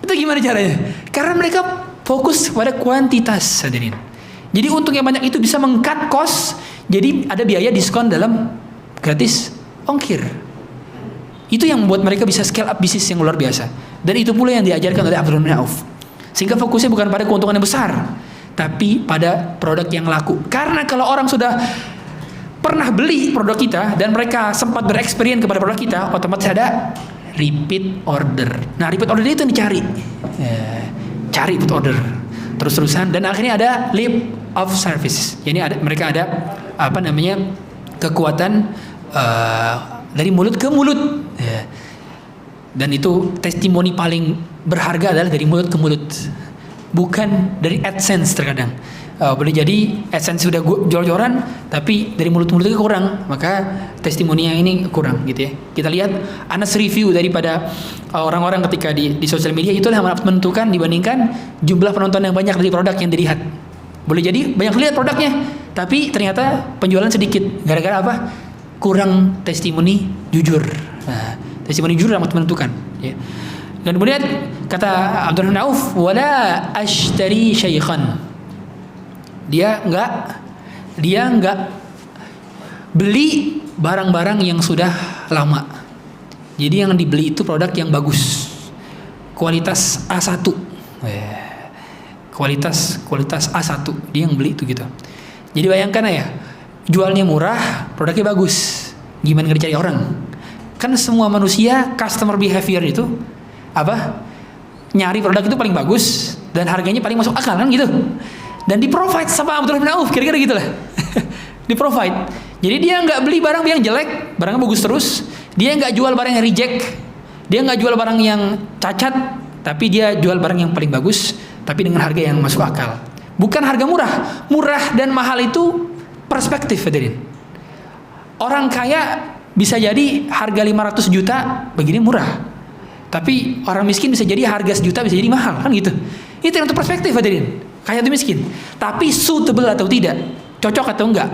Itu gimana caranya? Karena mereka fokus pada kuantitas, hadirin. Jadi untung yang banyak itu bisa meng-cut cost, jadi ada biaya diskon dalam gratis ongkir. Itu yang membuat mereka bisa scale up bisnis yang luar biasa. Dan itu pula yang diajarkan oleh Abdurrahman bin Auf. Sehingga fokusnya bukan pada keuntungan yang besar, tapi pada produk yang laku. Karena kalau orang sudah pernah beli produk kita dan mereka sempat bereksperience kepada produk kita, otomatis ada repeat order. Nah, repeat order itu yang dicari. Cari repeat order terus-terusan, dan akhirnya ada leap of service. Jadi mereka ada kekuatan dari mulut ke mulut. Dan itu testimoni paling berharga adalah dari mulut ke mulut, bukan dari AdSense. Terkadang boleh jadi AdSense sudah jor-joran, tapi dari mulut ke mulutnya kurang, maka testimoni yang ini kurang gitu ya. Kita lihat Anas review daripada orang-orang ketika di sosial media, itulah yang menentukan dibandingkan jumlah penonton yang banyak dari produk yang dilihat. Boleh jadi banyak lihat produknya, tapi ternyata penjualan sedikit. Gara-gara apa? Kurang testimoni jujur. Nah, testimoni jujur amat menentukan. Ya. Dan kemudian kata Abdurrahman bin Auf, wala ashtari syaikhan. Dia enggak beli barang-barang yang sudah lama. Jadi yang dibeli itu produk yang bagus, kualitas A1. Kualitas A1 dia yang beli itu gitu. Jadi bayangkan ya, jualnya murah, produknya bagus. Gimana nggak dicari orang? Kan semua manusia customer behavior itu apa? Nyari produk itu paling bagus dan harganya paling masuk akal kan gitu. Dan di provide sama Abdurrahman bin Auf, kira-kira gitulah. Di provide. Jadi dia nggak beli barang yang jelek, barangnya bagus terus. Dia nggak jual barang yang reject. Dia nggak jual barang yang cacat, tapi dia jual barang yang paling bagus, tapi dengan harga yang masuk akal. Bukan harga murah. Murah dan mahal itu perspektif, hadirin. Orang kaya bisa jadi harga 500 juta begini murah. Tapi orang miskin bisa jadi harga 1 juta bisa jadi mahal, kan gitu. Itu yang untuk perspektif, hadirin. Kaya atau miskin. Tapi suitable atau tidak, cocok atau enggak,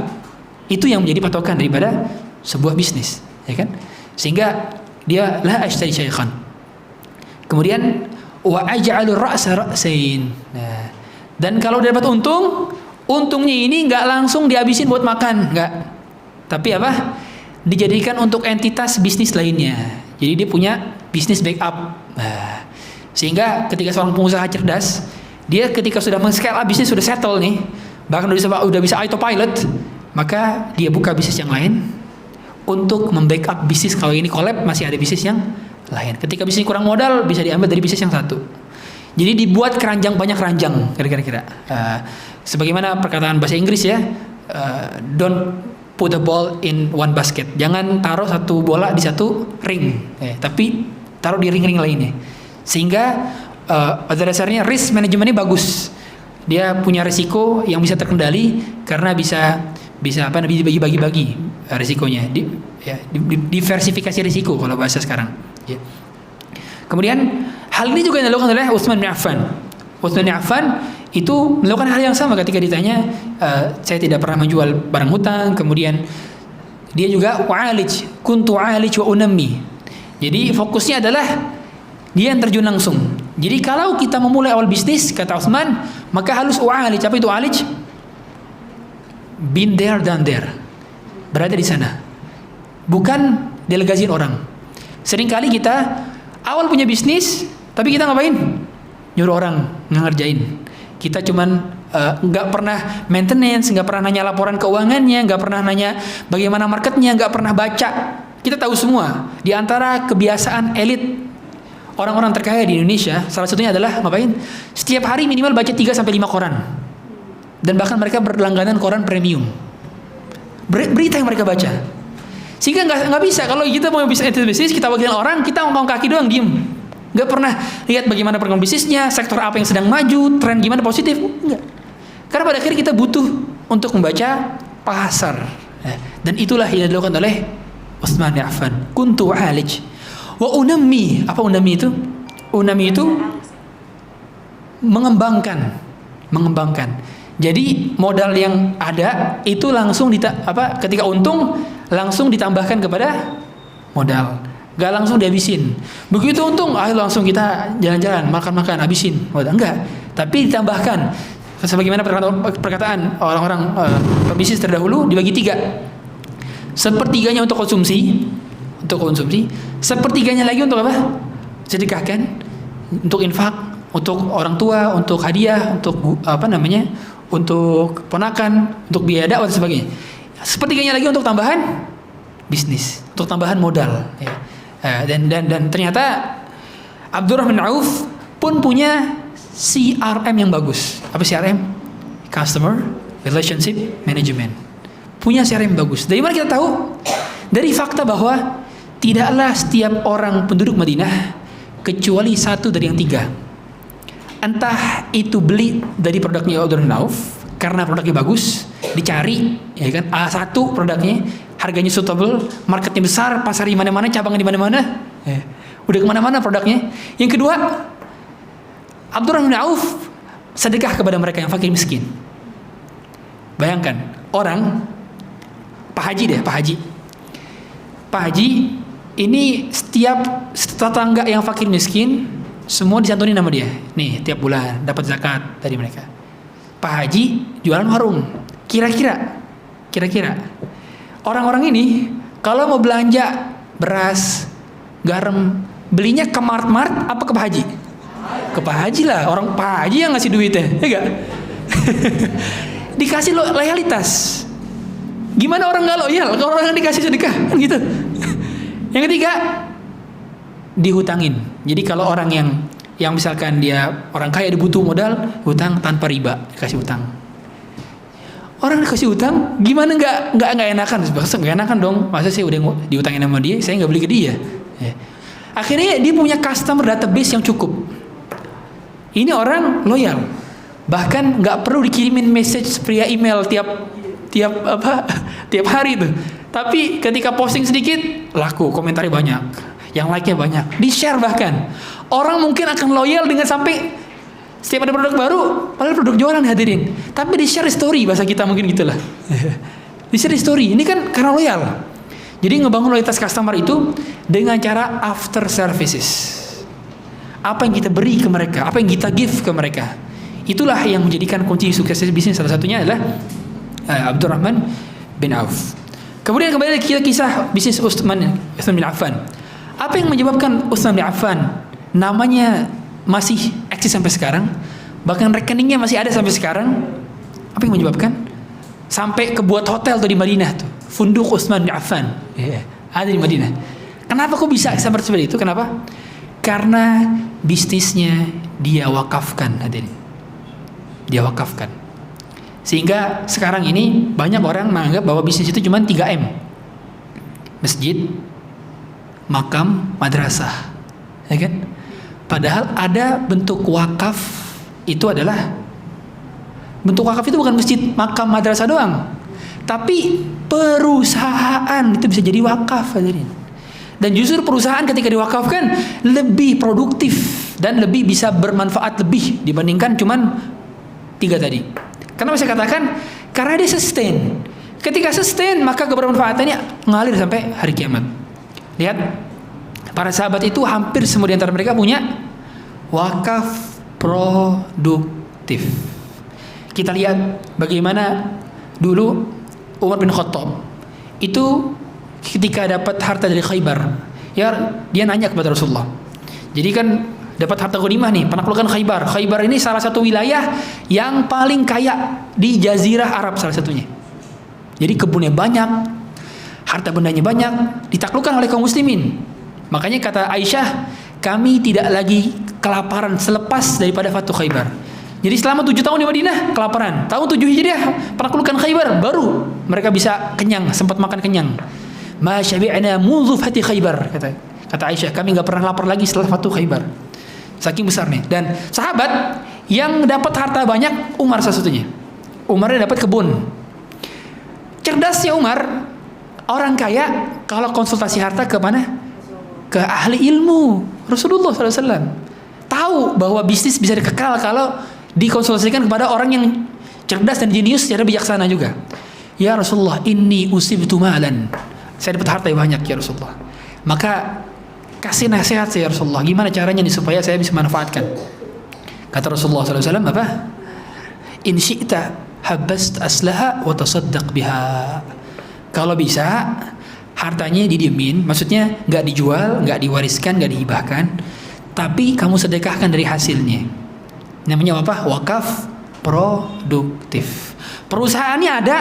itu yang menjadi patokan daripada sebuah bisnis, ya kan? Sehingga dia la ashtari syaikhan. Kemudian wa aj'alu ra'sa ra'sain. Nah, dan kalau dia dapat untung, untungnya ini enggak langsung dihabisin buat makan, enggak. Tapi apa? Dijadikan untuk entitas bisnis lainnya. Jadi dia punya bisnis backup. Nah, sehingga ketika seorang pengusaha cerdas, dia ketika sudah men-scale up bisnis, sudah settle nih, bahkan udah bisa autopilot, maka dia buka bisnis yang lain untuk membackup bisnis. Kalau ini collab, masih ada bisnis yang lain. Ketika bisnis kurang modal, bisa diambil dari bisnis yang satu. Jadi dibuat keranjang, banyak keranjang, kira-kira. Sebagaimana perkataan bahasa Inggris ya, don't put the ball in one basket. Jangan taruh satu bola di satu ring, tapi taruh di ring-ring lainnya. Sehingga pada dasarnya risk manajemennya bagus. Dia punya risiko yang bisa terkendali karena bisa dibagi-bagi risikonya. Diversifikasi risiko kalau bahasa sekarang. Ya. Kemudian hal ini juga yang dilakukan oleh Utsman bin Affan. Utsman bin Affan itu melakukan hal yang sama ketika ditanya, saya tidak pernah menjual barang hutang. Kemudian dia juga kuntu alij wa unammi. Jadi fokusnya adalah dia yang terjun langsung. Jadi kalau kita memulai awal bisnis, kata Utsman, maka harus alij. Apa itu alij? Been there, done there. Berada di sana. Bukan delegasiin orang. Seringkali kita awal punya bisnis, tapi kita ngapain? Nyuruh orang ngerjain. Kita cuman nggak pernah maintenance, nggak pernah nanya laporan keuangannya, nggak pernah nanya bagaimana marketnya, nggak pernah baca. Kita tahu semua. Di antara kebiasaan elit orang-orang terkaya di Indonesia, salah satunya adalah ngapain? Setiap hari minimal baca 3-5 koran. Dan bahkan mereka berlangganan koran premium. Berita yang mereka baca. Sehingga nggak bisa kalau kita mau bisnis, kita wakilin orang, kita ngomong kaki doang, diem. Nggak pernah lihat bagaimana perkembangan bisnisnya, sektor apa yang sedang maju, tren gimana positif, enggak. Karena pada akhirnya kita butuh untuk membaca pasar. Dan itulah yang dilakukan oleh Utsman bin Affan. Kuntu alij wa unammi. Apa unammi itu? Unammi itu mengembangkan. Jadi modal yang ada itu langsung ketika untung langsung ditambahkan kepada modal. Gak langsung dihabisin. Begitu untung, langsung kita jalan-jalan, makan-makan, habisin. Enggak. Tapi ditambahkan. Sebagaimana perkataan orang-orang pebisnis terdahulu dibagi 3. Sepertiganya untuk konsumsi, sepertiganya lagi untuk apa? Sedekahkan, untuk infak, untuk orang tua, untuk hadiah, untuk untuk ponakan, untuk biaya dakwah dan sebagainya. Sepertiganya lagi untuk tambahan bisnis, untuk tambahan modal. Ya. Dan ternyata Abdurrahman bin Auf pun punya CRM yang bagus. Apa CRM? Customer Relationship Management. Punya CRM yang bagus. Dari mana kita tahu? Dari fakta bahwa tidaklah setiap orang penduduk Madinah kecuali 1 dari yang 3. Entah itu beli dari produknya Abdurrahman bin Auf karena produknya bagus, dicari, ya kan? A1 produknya, harganya suitable, marketnya besar, pasar di mana-mana, cabangnya di mana-mana, udah kemana-mana produknya. Yang kedua, Abdurrahman bin Auf sedekah kepada mereka yang fakir miskin. Bayangkan, Pak Haji ini setiap tetangga yang fakir miskin Semua disantuni nama dia. Nih, tiap bulan dapat zakat dari mereka. Pak Haji jualan warung. Kira-kira orang-orang ini kalau mau belanja beras, garam, belinya ke Mart apa ke Pak Haji? Ke Pak Haji lah. Orang Pak Haji yang ngasih duitnya, ya enggak? Dikasih loyalitas. Gimana orang nggak loyal kalau orang yang dikasih sedekah kan gitu. Yang ketiga, dihutangin. Jadi kalau orang yang misalkan dia orang kaya dibutuh modal, hutang tanpa riba, dikasih hutang. Orang dikasih hutang, gimana nggak enakan? Nggak enakan dong. Masa sih udah dihutangin sama dia, saya nggak beli ke dia. Ya. Akhirnya dia punya customer database yang cukup. Ini orang loyal. Bahkan nggak perlu dikirimin message via email tiap hari tuh. Tapi ketika posting sedikit, laku, komentarnya banyak, yang like-nya banyak, di-share bahkan. Orang mungkin akan loyal dengan sampai setiap ada produk baru, padahal produk jualan hadirin. Tapi di-share story, bahasa kita mungkin gitulah. Di-share story, ini kan karena loyal. Jadi ngebangun loyalitas customer itu dengan cara after services. Apa yang kita beri ke mereka, apa yang kita give ke mereka. Itulah yang menjadikan kunci sukses bisnis. Salah satunya adalah Abdurrahman bin Auf. Kemudian kembali ke kisah bisnis Utsman bin Affan. Apa yang menyebabkan Utsman bin Affan namanya masih eksis sampai sekarang, bahkan rekeningnya masih ada sampai sekarang? Apa yang menyebabkan? Sampai kebuat hotel tuh di Madinah tuh, Funduk Utsman bin Affan, ada di Madinah. Kenapa kok bisa seperti itu? Kenapa? Karena bisnisnya dia wakafkan, hadirin. Dia wakafkan. Sehingga sekarang ini banyak orang menganggap bahwa bisnis itu cuma 3M. Masjid, makam, madrasah. Ya kan? Padahal ada bentuk wakaf itu adalah bentuk wakaf itu bukan masjid, makam, madrasah doang. Tapi perusahaan itu bisa jadi wakaf, hadirin. Dan justru perusahaan ketika diwakafkan lebih produktif dan lebih bisa bermanfaat lebih dibandingkan cuman 3 tadi. Kenapa saya katakan? Karena dia sustain. Ketika sustain, maka kebermanfaatannya ngalir sampai hari kiamat. Lihat, para sahabat itu hampir semua di antara mereka punya wakaf produktif. Kita lihat bagaimana dulu Umar bin Khattab itu ketika dapat harta dari Khaybar, ya dia nanya kepada Rasulullah. Jadi kan dapat harta ghanimah nih, penaklukan Khaybar. Khaybar ini salah satu wilayah yang paling kaya di Jazirah Arab salah satunya. Jadi kebunnya banyak, harta bendanya banyak, ditaklukkan oleh kaum muslimin. Makanya kata Aisyah, kami tidak lagi kelaparan selepas daripada Fatu Khaybar. Jadi selama 7 tahun di Madinah kelaparan. Tahun 7 Hijriah penaklukan Khaybar, baru mereka bisa kenyang, sempat makan kenyang. Ma syabi'na munzu Fati Khaybar, kata Aisyah, kami enggak pernah lapar lagi setelah Fatu Khaybar. Saking besarnya. Dan sahabat yang dapat harta banyak Umar salah satunya. Umarnya dapat kebun. Cerdasnya Umar, orang kaya kalau konsultasi harta ke mana? Ke ahli ilmu. Rasulullah SAW tahu bahwa bisnis bisa dikekal kalau dikonsultasikan kepada orang yang cerdas dan jenius secara bijaksana juga. Ya Rasulullah, inni usibtu malan. Saya dapat harta yang banyak ya Rasulullah. Maka kasih nasihat saya Rasulullah, gimana caranya nih supaya saya bisa manfaatkan. Kata Rasulullah SAW apa? In syi'ta habast aslaha wa tasaddaq biha. Kalau bisa hartanya didiemin, maksudnya nggak dijual, nggak diwariskan, nggak dihibahkan, tapi kamu sedekahkan dari hasilnya. Namanya apa? Wakaf produktif. Perusahaannya ada,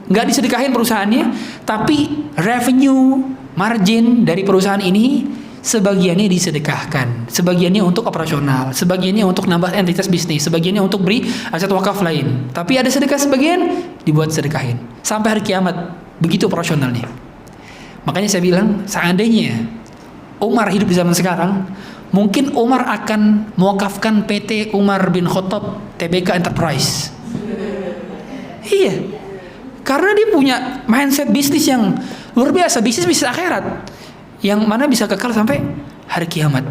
nggak disedekahin perusahaannya, tapi revenue margin dari perusahaan ini sebagiannya disedekahkan, sebagiannya untuk operasional, sebagiannya untuk nambah entitas bisnis, sebagiannya untuk beri aset wakaf lain. Tapi ada sedekah sebagian dibuat sedekahin sampai hari kiamat, begitu operasionalnya. Makanya saya bilang, seandainya Umar hidup di zaman sekarang, mungkin Umar akan mewakafkan PT Umar bin Khattab Tbk Enterprise. Iya, karena dia punya mindset bisnis yang luar biasa, bisnis akhirat, yang mana bisa kekal sampai hari kiamat.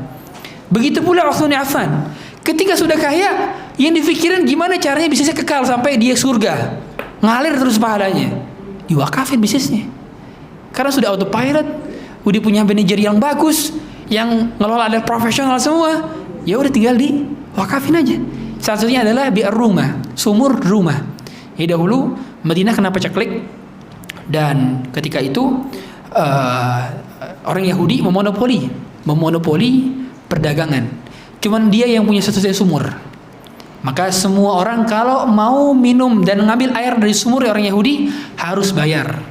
Begitu pula Utsman bin Affan, ketika sudah kaya, yang dipikirin gimana caranya bisnisnya kekal sampai dia surga, ngalir terus pahalanya, diwakafin bisnisnya. Karena sudah autopilot, udah punya manajer yang bagus, yang ngelola ada profesional semua, ya udah tinggal di wakafin aja. Salah satunya adalah bi'ar rumah, sumur rumah. Ya dahulu Madinah kena pacaklik, dan ketika itu orang Yahudi memonopoli perdagangan. Cuman dia yang punya satu-satunya sumur. Maka semua orang kalau mau minum dan ngambil air dari sumur orang Yahudi harus bayar.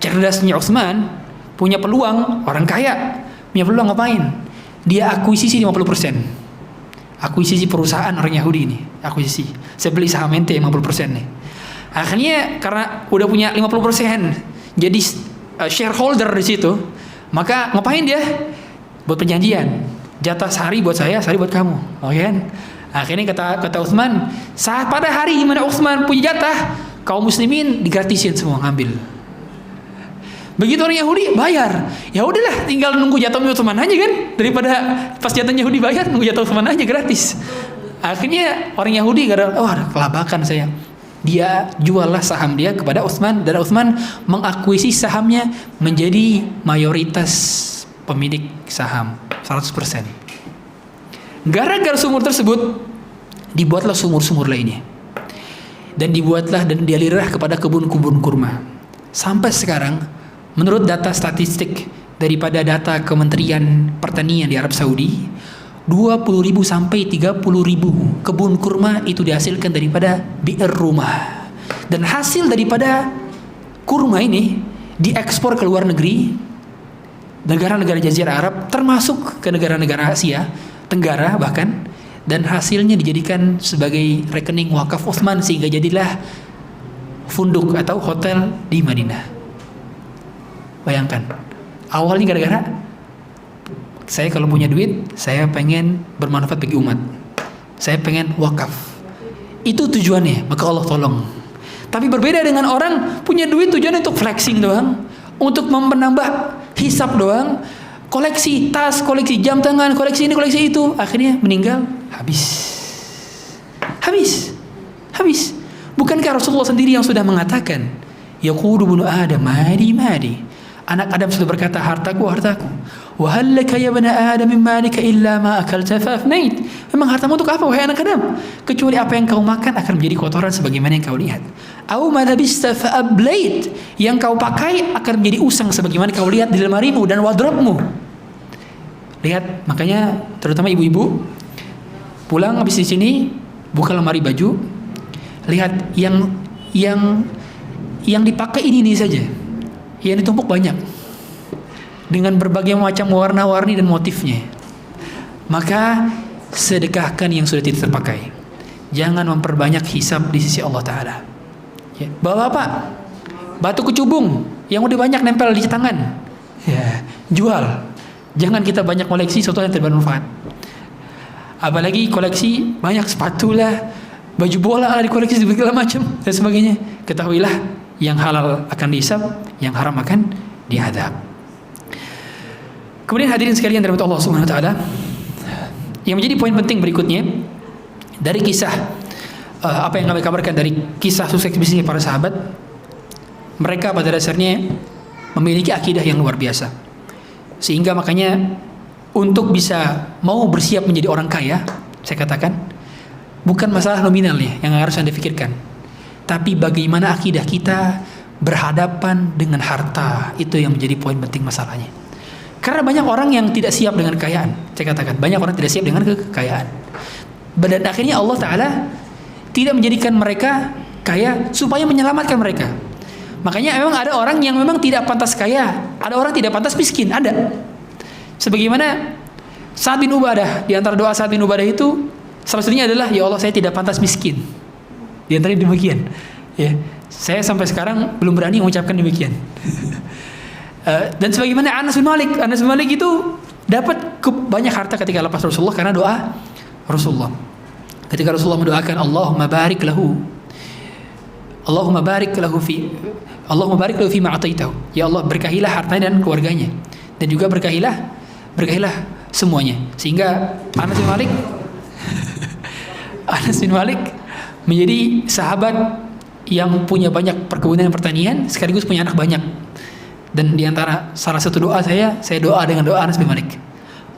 Cerdasnya Utsman punya peluang, orang kaya punya peluang ngapain? Dia akuisisi 50%. Akuisisi perusahaan orang Yahudi ini, akuisisi. Saya beli saham ente 50% nih. Akhirnya karena udah punya 50%, jadi shareholder di situ, maka ngapain dia? Buat perjanjian. Jatah sehari buat saya, sehari buat kamu. Oke kan? Akhirnya kata Utsman, saat pada hari mana Utsman punya jatah, kaum muslimin digratisin semua ngambil. Begitu orang Yahudi bayar, ya udahlah tinggal nunggu jatah Utsman aja kan, daripada pas jatah Yahudi bayar nunggu jatah Utsman aja gratis. Akhirnya orang Yahudi ada kelabakan saya. Dia juallah saham dia kepada Utsman, dan Utsman mengakuisisi sahamnya menjadi mayoritas pemilik saham 100%. Gara-gara sumur tersebut dibuatlah sumur-sumur lainnya, dan dibuatlah dan dialirlah kepada kebun-kebun kurma. Sampai sekarang menurut data statistik daripada data Kementerian Pertanian di Arab Saudi, 20.000 sampai 30.000 kebun kurma itu dihasilkan daripada bi'ir rumah. Dan hasil daripada kurma ini diekspor ke luar negeri, negara-negara Jazirah Arab, termasuk ke negara-negara Asia Tenggara bahkan, dan hasilnya dijadikan sebagai rekening wakaf Utsman, sehingga jadilah funduk atau hotel di Madinah. Bayangkan, awalnya gara-gara saya kalau punya duit, saya pengen bermanfaat bagi umat, saya pengen wakaf, itu tujuannya, maka Allah tolong. Tapi berbeda dengan orang punya duit tujuannya untuk flexing doang, untuk menambah hisap doang, koleksi tas, koleksi jam tangan, koleksi ini, koleksi itu, akhirnya meninggal, habis. Bukankah Rasulullah sendiri yang sudah mengatakan, yaqulu ibnu Adam mali, anak Adam sudah berkata, hartaku, wa hal laka ya ibna Adam min malika illa ma akalta fa afnait. Memang hartamu untuk apa wahai anak Adam? Kecuali apa yang kau makan akan menjadi kotoran sebagaimana yang kau lihat. Au ma labista fa ablait, yang kau pakai akan menjadi usang sebagaimana kau lihat di lemarimu dan wardrobe-mu. Lihat, makanya terutama ibu-ibu pulang habis di sini buka lemari baju, lihat yang dipakai ini saja, yang ditumpuk banyak dengan berbagai macam warna-warni dan motifnya. Maka sedekahkan yang sudah tidak terpakai. Jangan memperbanyak hisab di sisi Allah Ta'ala. Ya. Bawa apa? Batu kecubung yang udah banyak nempel di tangan. Ya, jual. Jangan kita banyak koleksi sesuatu yang tidak bermanfaat. Apalagi koleksi banyak sepatu lah, baju bola lah dikoleksi segala macam dan sebagainya. Ketahuilah yang halal akan dihisab, yang haram akan dihadap. Kemudian hadirin sekalian dari Allah Subhanahu wa taala, yang menjadi poin penting berikutnya dari kisah apa yang kami kabarkan dari kisah sukses bisnis para sahabat, mereka pada dasarnya memiliki akidah yang luar biasa, sehingga makanya untuk bisa mau bersiap menjadi orang kaya, saya katakan bukan masalah nominalnya yang harus Anda pikirkan, tapi bagaimana akidah kita berhadapan dengan harta, itu yang menjadi poin penting masalahnya. Karena banyak orang yang tidak siap dengan kekayaan. Saya katakan, banyak orang tidak siap dengan kekayaan. Dan akhirnya Allah Ta'ala tidak menjadikan mereka kaya supaya menyelamatkan mereka. Makanya memang ada orang yang memang tidak pantas kaya, ada orang tidak pantas miskin, ada. Sebagaimana Sa'ad bin Ubadah, di antara doa Sa'ad bin Ubadah itu salah satunya adalah, ya Allah saya tidak pantas miskin. Di antara demikian. Ya, saya sampai sekarang belum berani mengucapkan demikian. Dan sebagaimana Anas bin Malik itu dapat banyak harta ketika lepas Rasulullah karena doa Rasulullah. Ketika Rasulullah mendoakan Allahumma barik lahu fi ma ataitahu. Ya Allah, berkahilah hartanya dan keluarganya, dan juga berkahilah semuanya. Sehingga Anas bin Malik menjadi sahabat yang punya banyak perkebunan pertanian sekaligus punya anak banyak. Dan diantara salah satu doa saya doa dengan doa Anas bin Malik,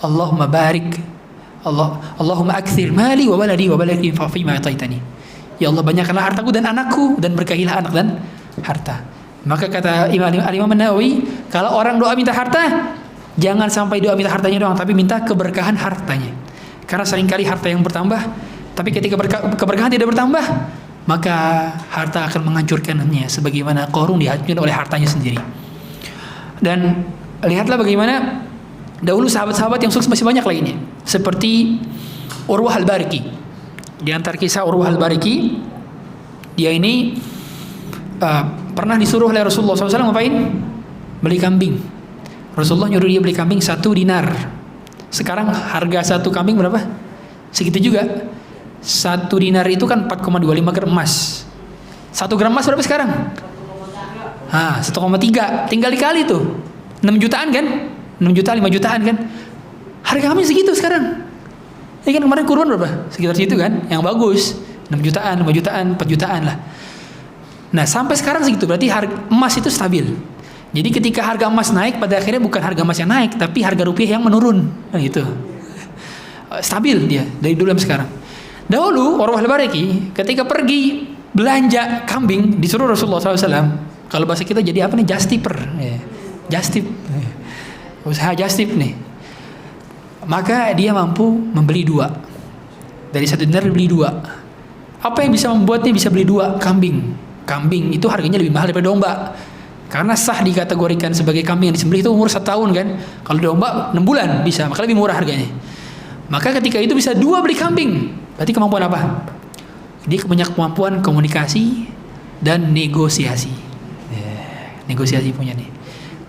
Allahumma barik Allahumma akthir mali wa waladi wa barik li fi ma ataitani. Ya Allah, banyakkanlah hartaku dan anakku, dan berkahilah anak dan harta. Maka kata Imam Nawawi, kalau orang doa minta harta, jangan sampai doa minta hartanya doang, tapi minta keberkahan hartanya. Karena seringkali harta yang bertambah, tapi ketika keberkahan tidak bertambah, maka harta akan menghancurkannya, sebagaimana Qarun dihancurkan oleh hartanya sendiri. Dan lihatlah bagaimana dahulu sahabat-sahabat yang sukses masih banyak lainnya, seperti Urwah al-Bariki. Di antara kisah Urwah al-Bariki, dia ini pernah disuruh oleh Rasulullah SAW ngapain? Beli kambing. Rasulullah nyuruh dia beli kambing 1 dinar. Sekarang harga 1 kambing berapa? Segitu juga. 1 dinar itu kan 4,25 gram emas. 1 gram emas berapa sekarang? 1,3. Tinggal dikali tuh. 6 jutaan kan? 6 juta, 5 jutaan kan? Harga kambing segitu sekarang. Ya kan kemarin kurban berapa? Sekitar situ kan? Yang bagus 6 jutaan, 5 jutaan, 4 jutaan lah. Nah sampai sekarang segitu, berarti harga emas itu stabil. Jadi ketika harga emas naik, pada akhirnya bukan harga emas yang naik, tapi harga rupiah yang menurun. Nah gitu. Stabil dia dari dulu sampai sekarang. Dahulu Urwah al-Bariki ketika pergi belanja kambing, disuruh Rasulullah SAW, kalau bahasa kita jadi apa nih? Jastiper, jastip, usaha jastip nih. Maka dia mampu membeli 2. Dari 1 dinar beli 2. Apa yang bisa membuatnya bisa beli 2 kambing? Kambing itu harganya lebih mahal daripada domba. Karena sah dikategorikan sebagai kambing yang disembelih itu umur 1 tahun kan. Kalau domba 6 bulan bisa, maka lebih murah harganya. Maka ketika itu bisa 2 beli kambing. Berarti kemampuan apa? Dia punya kemampuan komunikasi dan negosiasi. Negosiasi punya nih.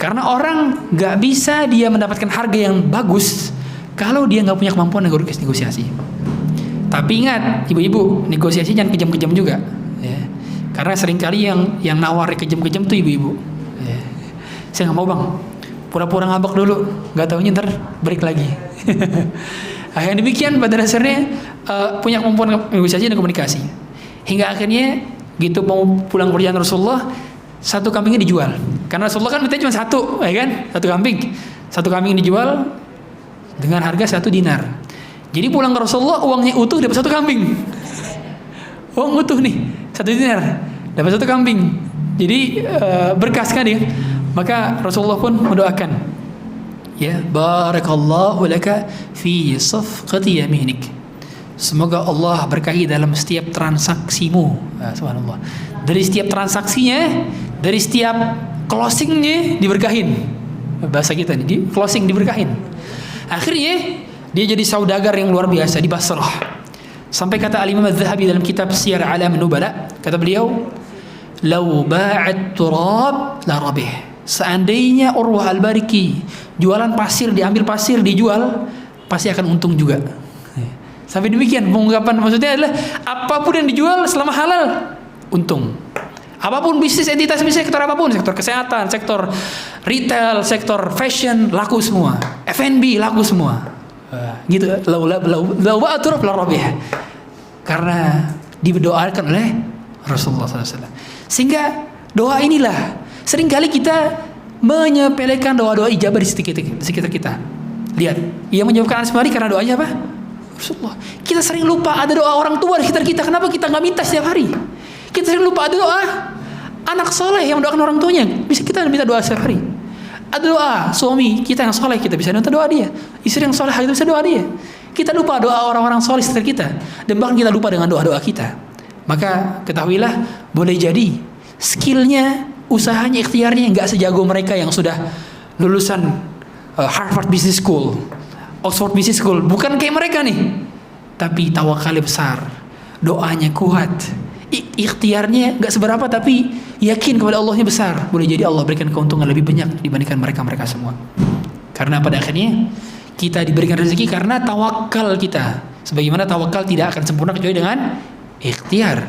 Karena orang gak bisa dia mendapatkan harga yang bagus kalau dia nggak punya kemampuan negosiasi. Tapi ingat, ibu-ibu, negosiasi jangan kejam-kejam juga, ya. Karena seringkali yang nawar kejam-kejam tuh ibu-ibu. Ya. Saya nggak mau bang, pura-pura ngabak dulu, nggak tahunya ntar break lagi. Yang demikian pada dasarnya punya kemampuan negosiasi dan komunikasi. Hingga akhirnya gitu mau pulang perjalanan Rasulullah, 1 kambingnya dijual. Karena Rasulullah kan minta cuma 1, ya kan? 1 kambing. 1 kambing dijual dengan harga 1 dinar. Jadi pulang ke Rasulullah uangnya utuh dapat 1 kambing. Uang utuh nih 1 dinar dapat 1 kambing. Jadi berkah sekali. Maka Rasulullah pun mendoakan, ya barakallahu laka fi safqati yaminik. Semoga Allah berkahi dalam setiap transaksimu. Subhanallah. Dari setiap transaksinya, dari setiap closingnya diberkahin. Bahasa kita nih, di closing diberkahin. Akhirnya dia jadi saudagar yang luar biasa di Basrah. Sampai kata Al-Imam Az-Zahabi dalam kitab Siyar A'lam Nubala, kata beliau, "Lau ba'at turab la rabih." Seandainya Urwah al-Bariki jualan pasir, diambil pasir dijual, pasti akan untung juga. Sampai demikian pengungkapan, maksudnya adalah apapun yang dijual selama halal untung. Apapun bisnis, entitas bisnis, sektor apapun, sektor kesehatan, sektor retail, sektor fashion, laku semua. F&B laku semua. Gitu. Lau ba'aturab la rabih. Karena didoakan oleh Rasulullah SAW. Sehingga doa inilah seringkali kita menyepelekan doa-doa ijabah di sekitar kita. Lihat, ia menjawabkan Anas Mari karena doanya apa? Rasulullah. Kita sering lupa ada doa orang tua di sekitar kita. Kenapa kita nggak minta setiap hari? Kita sering lupa ada doa anak soleh yang mendoakan orang tuanya. Bisa kita minta doa setiap hari. Ada doa suami kita yang soleh, kita bisa minta doa dia. Istri yang soleh, kita bisa doa dia. Kita lupa doa orang-orang soleh sekitar kita. Dan bahkan kita lupa dengan doa-doa kita. Maka ketahuilah, boleh jadi skillnya, usahanya, ikhtiarnya nggak sejago mereka yang sudah lulusan Harvard Business School, Oxford Business School. Bukan kayak mereka nih. Tapi tawakalnya besar, doanya kuat, ikhtiarnya nggak seberapa, tapi yakin kepada Allahnya besar. Boleh jadi Allah berikan keuntungan lebih banyak dibandingkan mereka semua. Karena pada akhirnya kita diberikan rezeki karena tawakal kita. Sebagaimana tawakal tidak akan sempurna kecuali dengan ikhtiar.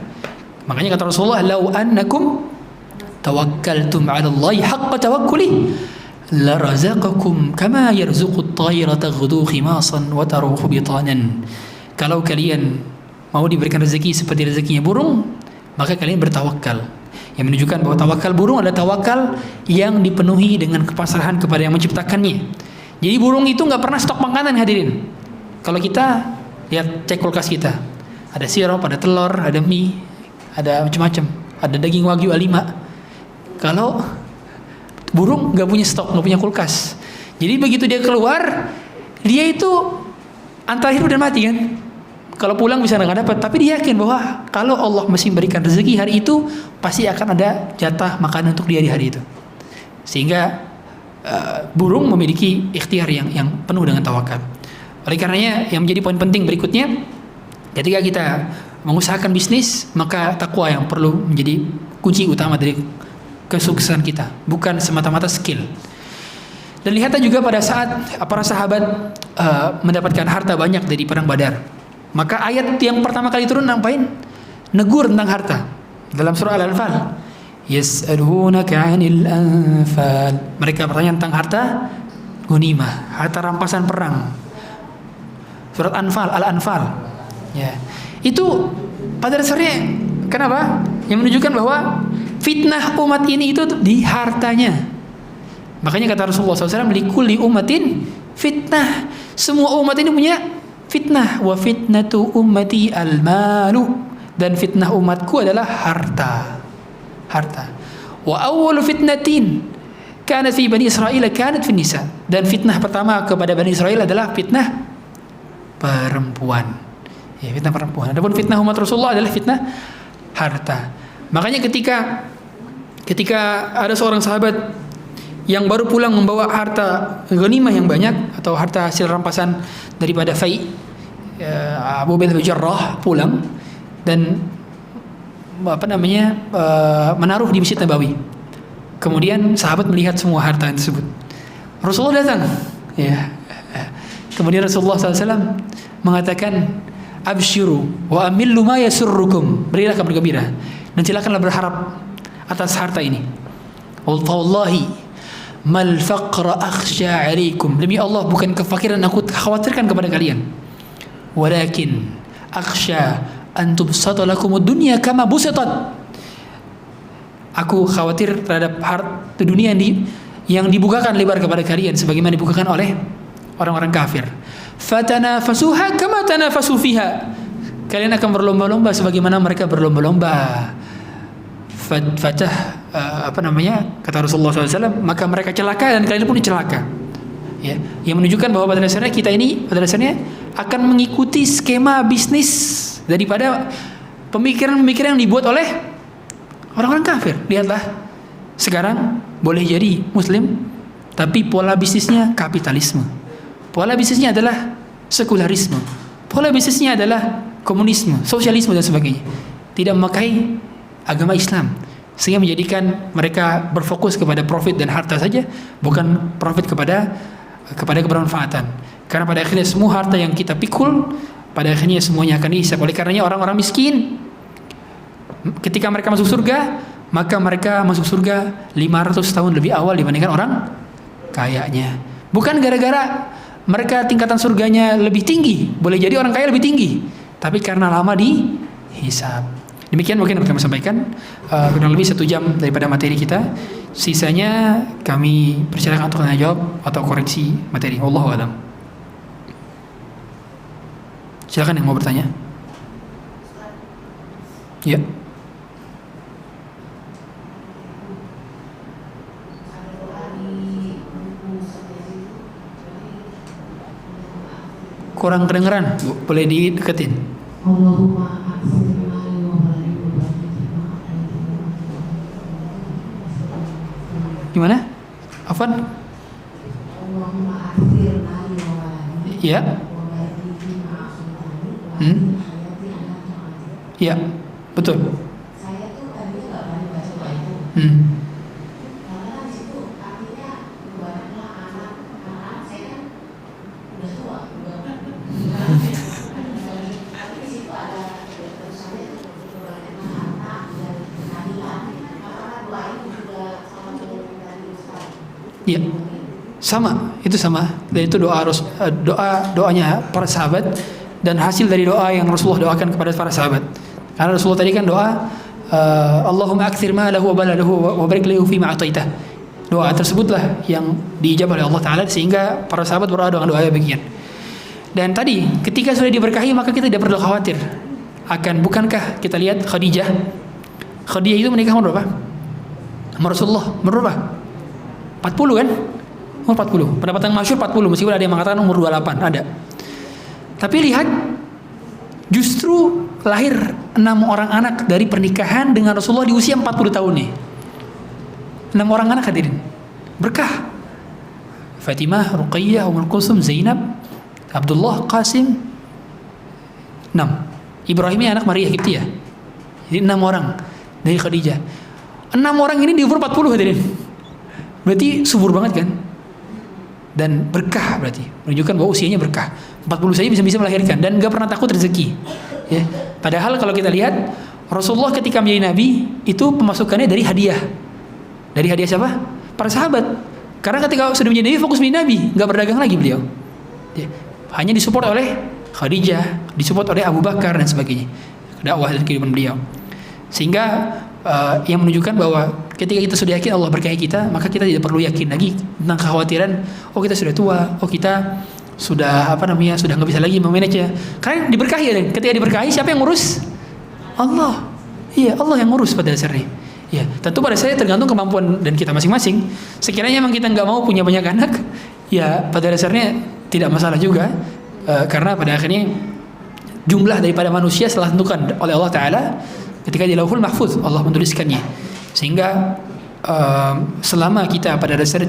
Makanya kata Rasulullah, "Lau annakum tawakkaltum 'ala Allahi haqqa tawakkuli la razaqakum kama yarzuqut tayra taghdu khimasan wa taruhu bitanan." Kalau kalian mau diberikan rezeki seperti rezekinya burung, maka kalian bertawakal. Yang menunjukkan bahwa tawakal burung adalah tawakal yang dipenuhi dengan kepasrahan kepada yang menciptakannya. Jadi burung itu nggak pernah stok makanan, hadirin. Kalau kita lihat cek kulkas kita, ada sirup, ada telur, ada mie, ada macam-macam, ada daging wagyu A5. Kalau burung nggak punya stok, nggak punya kulkas. Jadi begitu dia keluar, dia itu antara hidup dan mati kan. Kalau pulang bisa nggak dapat, tapi dia yakin bahwa kalau Allah masih memberikan rezeki hari itu, pasti akan ada jatah makanan untuk dia di hari itu. Sehingga burung memiliki ikhtiar yang penuh dengan tawakal. Oleh karenanya yang menjadi poin penting berikutnya, ketika kita mengusahakan bisnis, maka takwa yang perlu menjadi kunci utama dari kesuksesan kita, bukan semata-mata skill. Dan lihatlah juga pada saat para sahabat mendapatkan harta banyak dari perang Badar, maka ayat yang pertama kali turun ngapain? Negur tentang harta dalam surah Al-Anfal. Yas'alunaka 'anil anfal. Mereka bertanya tentang harta ghanimah, harta rampasan perang. Surat Al-Anfal. Ya. Itu pada dasarnya kenapa? Yang menunjukkan bahwa fitnah umat ini itu di hartanya. Makanya kata Rasulullah SAW, likulli ummatin fitnah. Semua umat ini punya fitnah. Wa fitnatu ummati al-malu. Dan fitnah umatku adalah harta. Wa awwalu fitnatin kanat fi Bani Israel kanat fi nisa. Dan fitnah pertama kepada Bani Israel adalah fitnah perempuan. Ya, fitnah perempuan. Adapun fitnah umat Rasulullah adalah fitnah harta. Makanya ketika ada seorang sahabat yang baru pulang membawa harta ghanimah yang banyak atau harta hasil rampasan daripada Fai, Abu Ubaidah bin Jarrah pulang dan menaruh di Masjid Nabawi. Kemudian sahabat melihat semua harta tersebut. Rasulullah datang, ya. Kemudian Rasulullah SAW mengatakan, abshiru wa amillu ma yasurrukum. Berilah kabar gembira dan silakanlah berharap atas harta ini. Wallahi mal faqra akhsha 'alaikum. Demi Allah, bukan kefakiran aku khawatirkan kepada kalian. Walakin akhsha an tubsata lakumud dunya kama busitat. Aku khawatir terhadap harta dunia yang dibukakan lebar kepada kalian sebagaimana dibukakan oleh orang-orang kafir. Fatanafasuha kama tanafasu fiha. Kalian akan berlomba-lomba sebagaimana mereka berlomba-lomba. Kata Rasulullah SAW, maka mereka celaka dan kalian pun celaka. Ya, yang menunjukkan bahwa pada dasarnya kita ini akan mengikuti skema bisnis daripada pemikiran-pemikiran yang dibuat oleh orang-orang kafir. Lihatlah, sekarang boleh jadi Muslim, tapi pola bisnisnya kapitalisme. Pola bisnisnya adalah sekularisme. Pola bisnisnya adalah komunisme, sosialisme dan sebagainya. Tidak memakai agama Islam, sehingga menjadikan mereka berfokus kepada profit dan harta saja, bukan profit kepada kebermanfaatan. Karena pada akhirnya semua harta yang kita pikul, pada akhirnya semuanya akan dihisab. Oleh karenanya orang-orang miskin, ketika mereka masuk surga, maka mereka masuk surga 500 tahun lebih awal dibandingkan orang kayanya. Bukan gara-gara mereka tingkatan surganya lebih tinggi, boleh jadi orang kaya lebih tinggi, tapi karena lama dihisab. Demikian mungkin yang kami sampaikan, kurang lebih 1 jam daripada materi kita. Sisanya kami persilakan untuk tanya jawab atau koreksi materi. Wallahu a'lam. Silakan yang mau bertanya. Ya. Kurang kedengeran, boleh dideketin. Gimana? Afwan? Ya. Ya, betul. Ya, sama, itu sama. Dan itu doanya para sahabat dan hasil dari doa yang Rasulullah doakan kepada para sahabat. Karena Rasulullah tadi kan doa, Allahumma akthir malahu wa balalahu wa barik lahu fi ma ataitah. Doa tersebutlah yang diijabah oleh Allah Taala sehingga para sahabat berdoa dengan doa yang demikian. Dan tadi ketika sudah diberkahi maka kita tidak perlu khawatir akan, bukankah kita lihat Khadijah itu menikah umur berapa? Sama Rasulullah umur berapa? 40 kan? Umur 40. Pendapat yang masyhur 40, meskipun ada yang mengatakan umur 28, ada. Tapi lihat, justru lahir 6 orang anak dari pernikahan dengan Rasulullah di usia 40 tahun nih. 6 orang anak hadirin. Berkah. Fatimah, Ruqayyah, Ummul Kulsum, Zainab, Abdullah, Qasim. 6. Ibrahim ini anak Maria Kiptiyah. Jadi 6 orang dari Khadijah. 6 orang ini di umur 40 hadirin. Berarti subur banget kan? Dan berkah berarti. Menunjukkan bahwa usianya berkah. 40 saja bisa melahirkan dan gak pernah takut rezeki. Ya. Padahal kalau kita lihat Rasulullah ketika menjadi nabi itu pemasukannya dari hadiah. Dari hadiah siapa? Para sahabat. Karena ketika sudah menjadi nabi fokus menjadi nabi, gak berdagang lagi beliau. Ya. Hanya disupport oleh Khadijah, disupport oleh Abu Bakar dan sebagainya. Dakwah dan kehidupan beliau. Sehingga yang menunjukkan bahwa ketika kita sudah yakin Allah berkahi kita, maka kita tidak perlu yakin lagi tentang kekhawatiran, oh kita sudah tua, oh kita sudah sudah nggak bisa lagi memanage ya. Karena diberkahi ya, ketika diberkahi siapa yang ngurus? Allah. Iya, Allah yang ngurus pada dasarnya. Ya, tentu pada saya tergantung kemampuan dan kita masing-masing. Sekiranya memang kita nggak mau punya banyak anak, ya pada dasarnya tidak masalah juga, karena pada akhirnya jumlah daripada manusia telah ditentukan oleh Allah Ta'ala ketika di Lauhul Mahfuz Allah menuliskannya. Sehingga selama kita pada dasarnya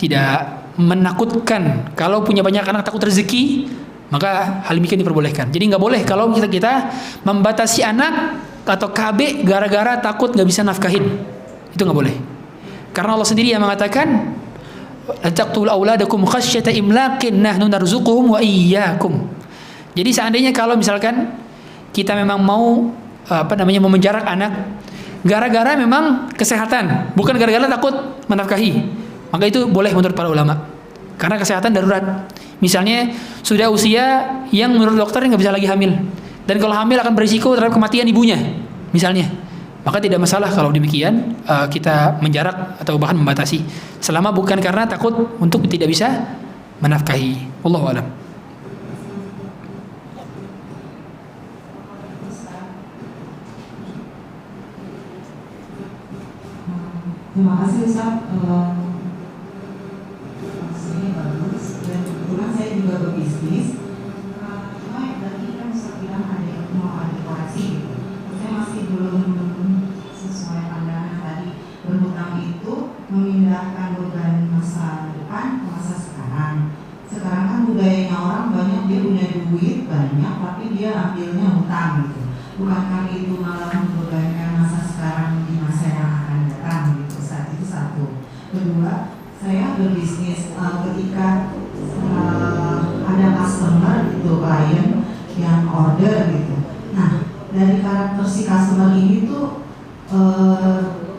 tidak menakutkan kalau punya banyak anak takut rezeki, maka hal demikian diperbolehkan. Jadi nggak boleh kalau kita membatasi anak atau KB gara-gara takut nggak bisa nafkahin, itu nggak boleh. Karena Allah sendiri yang mengatakan, "Taqtul auladakum khasyata imlaqin nahnu narzuquhum wa iyyakum." Jadi seandainya kalau misalkan kita memang mau memenjarak anak gara-gara memang kesehatan, bukan gara-gara takut menafkahi, maka itu boleh menurut para ulama. Karena kesehatan darurat. Misalnya sudah usia yang menurut dokter nggak bisa lagi hamil, dan kalau hamil akan berisiko terhadap kematian ibunya, misalnya, maka tidak masalah kalau demikian kita menjarak atau bahkan membatasi, selama bukan karena takut untuk tidak bisa menafkahi. Wallahu a'lam. Terima kasih Ustaz. Maksudnya bagus dan kebetulan saya juga berbisnis. Cuma tadi kan Ustaz bilang ada yang mau ada deklarasi gitu. Saya masih belum sesuai pandangan tadi. Berhutang itu memindahkan beban masa depan ke masa sekarang. Sekarang kan budayanya orang banyak, dia punya duit banyak tapi dia ambilnya hutang gitu. Bukankah itu malah membebankan masa sekarang di masa yang akan datang gitu. Itu satu. Kedua, saya berbisnis ketika ada customer gitu, klien yang order gitu. Nah, dari karakter si customer ini tuh